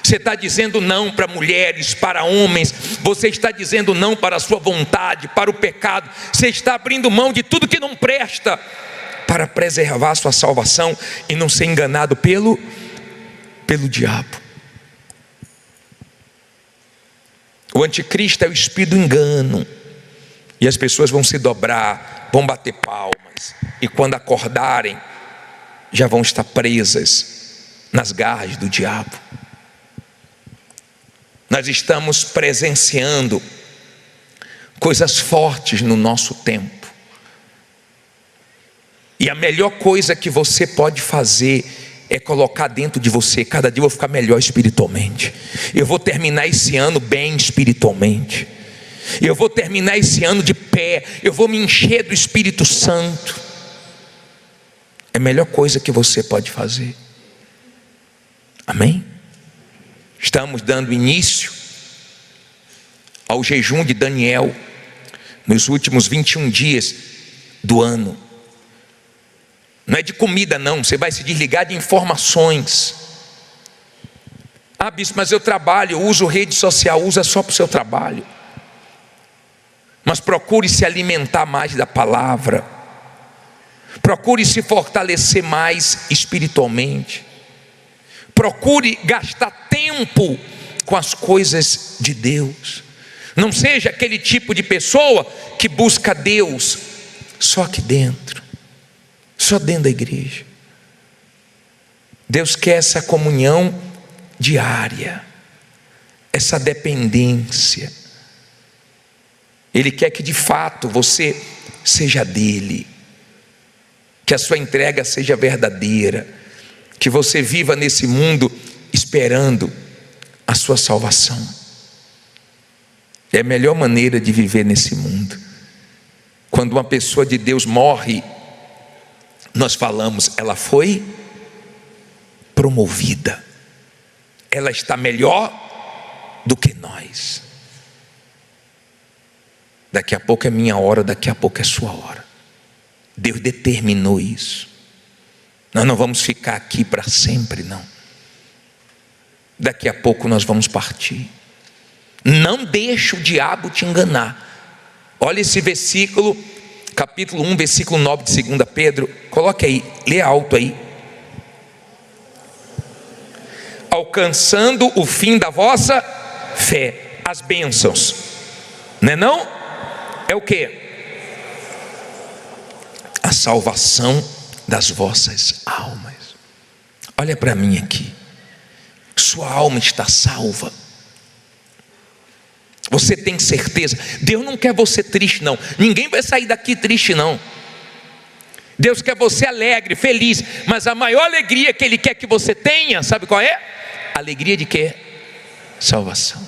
Você está dizendo não para mulheres, para homens. Você está dizendo não para a sua vontade, para o pecado. Você está abrindo mão de tudo que não presta, para preservar a sua salvação e não ser enganado pelo diabo. O anticristo é o espírito do engano, e as pessoas vão se dobrar, vão bater palmas, e quando acordarem, já vão estar presas nas garras do diabo. Nós estamos presenciando coisas fortes no nosso tempo, e a melhor coisa que você pode fazer é colocar dentro de você: cada dia eu vou ficar melhor espiritualmente, eu vou terminar esse ano bem espiritualmente, eu vou terminar esse ano de pé, eu vou me encher do Espírito Santo. É a melhor coisa que você pode fazer. Amém? Estamos dando início ao jejum de Daniel nos últimos 21 dias do ano. Não é de comida não, você vai se desligar de informações. Ah, bispo, mas eu trabalho, eu uso rede social. Usa só para o seu trabalho, mas procure se alimentar mais da palavra, procure se fortalecer mais espiritualmente, procure gastar tempo com as coisas de Deus. Não seja aquele tipo de pessoa que busca Deus só aqui dentro, só dentro da igreja. Deus quer essa comunhão diária. essa dependência. Ele quer que de fato você seja dele, que a sua entrega seja verdadeira, que você viva nesse mundo esperando a sua salvação. É a melhor maneira de viver nesse mundo. Quando uma pessoa de Deus morre, nós falamos, ela foi promovida, ela está melhor do que nós. Daqui a pouco é minha hora, daqui a pouco é sua hora. Deus determinou isso. Nós não vamos ficar aqui para sempre, não. Daqui a pouco nós vamos partir. Não deixe o diabo te enganar. Olha esse versículo, capítulo 1, versículo 9 de 2 Pedro. Coloque aí, lê alto aí. Alcançando o fim da vossa fé, as bênçãos, não é não? É o que? A salvação das vossas almas. Olha para mim aqui, sua alma está salva. Você tem certeza? Deus não quer você triste não, ninguém vai sair daqui triste não. Deus quer você alegre, feliz, mas a maior alegria que Ele quer que você tenha, sabe qual é? Alegria de quê? Salvação.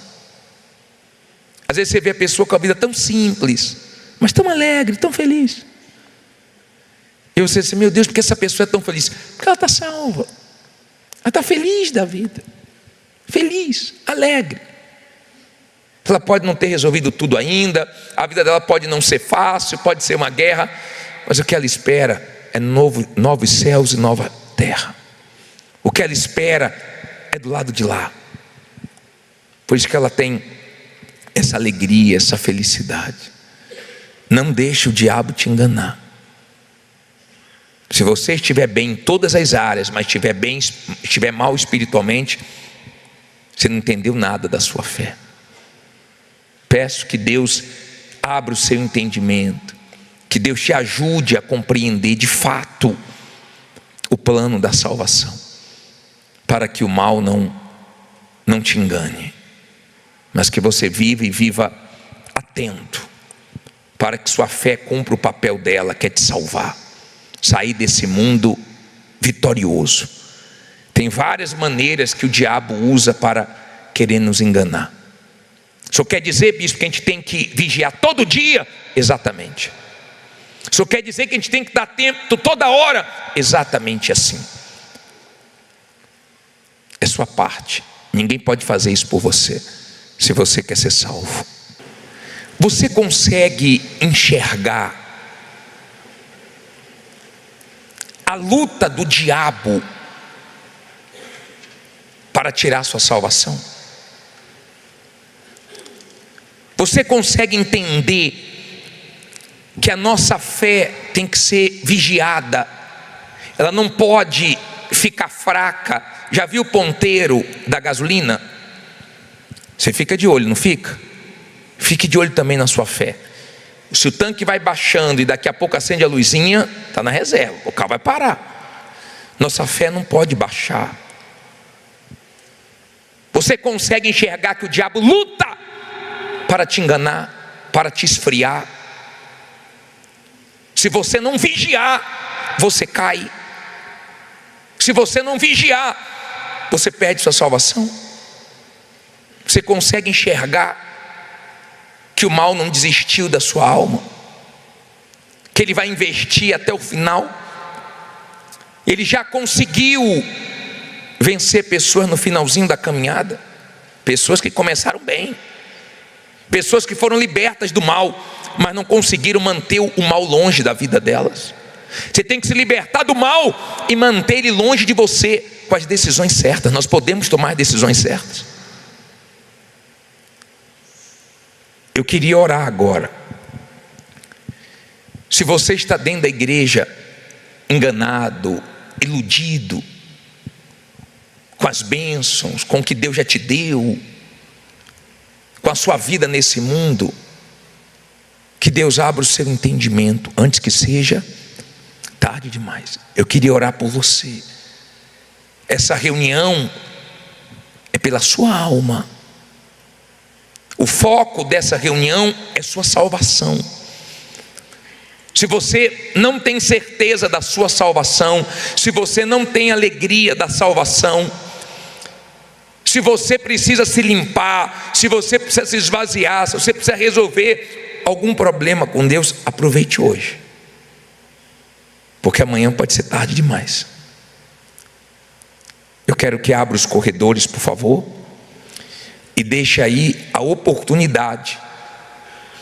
Às vezes você vê a pessoa com a vida tão simples, mas tão alegre, tão feliz. E você diz, meu Deus, por que essa pessoa é tão feliz? Porque ela está salva, ela está feliz da vida, feliz, alegre. Ela pode não ter resolvido tudo ainda, a vida dela pode não ser fácil, pode ser uma guerra, mas o que ela espera é novos céus e nova terra. O que ela espera é do lado de lá. Por isso que ela tem essa alegria, essa felicidade. Não deixe o diabo te enganar. Se você estiver bem em todas as áreas, mas estiver mal espiritualmente, você não entendeu nada da sua fé. Peço que Deus abra o seu entendimento, que Deus te ajude a compreender de fato o plano da salvação, para que o mal não te engane, mas que você viva atento, para que sua fé cumpra o papel dela, que é te salvar, sair desse mundo vitorioso. Tem várias maneiras que o diabo usa para querer nos enganar. O senhor quer dizer, bispo, que a gente tem que vigiar todo dia? Exatamente. O senhor quer dizer que a gente tem que dar tempo toda hora? Exatamente assim. É sua parte. Ninguém pode fazer isso por você, se você quer ser salvo. Você consegue enxergar a luta do diabo para tirar sua salvação? Você consegue entender que a nossa fé tem que ser vigiada, ela não pode ficar fraca? Já viu o ponteiro da gasolina? Você fica de olho, não fica? Fique de olho também na sua fé. Se o tanque vai baixando e daqui a pouco acende a luzinha, está na reserva, o carro vai parar. Nossa fé não pode baixar. Você consegue enxergar que o diabo luta para te enganar, para te esfriar? Se você não vigiar, você cai. Se você não vigiar, você perde sua salvação. Você consegue enxergar que o mal não desistiu da sua alma, que ele vai investir até o final? Ele já conseguiu vencer pessoas no finalzinho da caminhada, pessoas que começaram bem, pessoas que foram libertas do mal, mas não conseguiram manter o mal longe da vida delas. Você tem que se libertar do mal e manter ele longe de você com as decisões certas. Nós podemos tomar decisões certas. Eu queria orar agora. Se você está dentro da igreja enganado, iludido com as bênçãos, com o que Deus já te deu, com a sua vida nesse mundo, que Deus abra o seu entendimento antes que seja tarde demais. Eu queria orar por você. Essa reunião é pela sua alma, O foco dessa reunião é sua salvação. Se você não tem certeza da sua salvação, se você não tem alegria da salvação, se você precisa se limpar, se você precisa se esvaziar, se você precisa resolver algum problema com Deus, aproveite hoje, porque amanhã pode ser tarde demais. Eu quero que abra os corredores, por favor, e deixe aí a oportunidade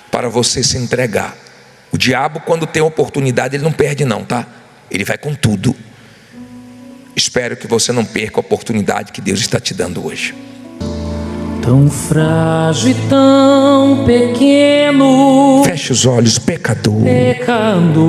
para você se entregar. O diabo, quando tem oportunidade, ele não perde não, tá? Ele vai com tudo. Espero que você não perca a oportunidade que Deus está te dando hoje. Tão frágil e tão pequeno, Feche os olhos, pecador. pecador.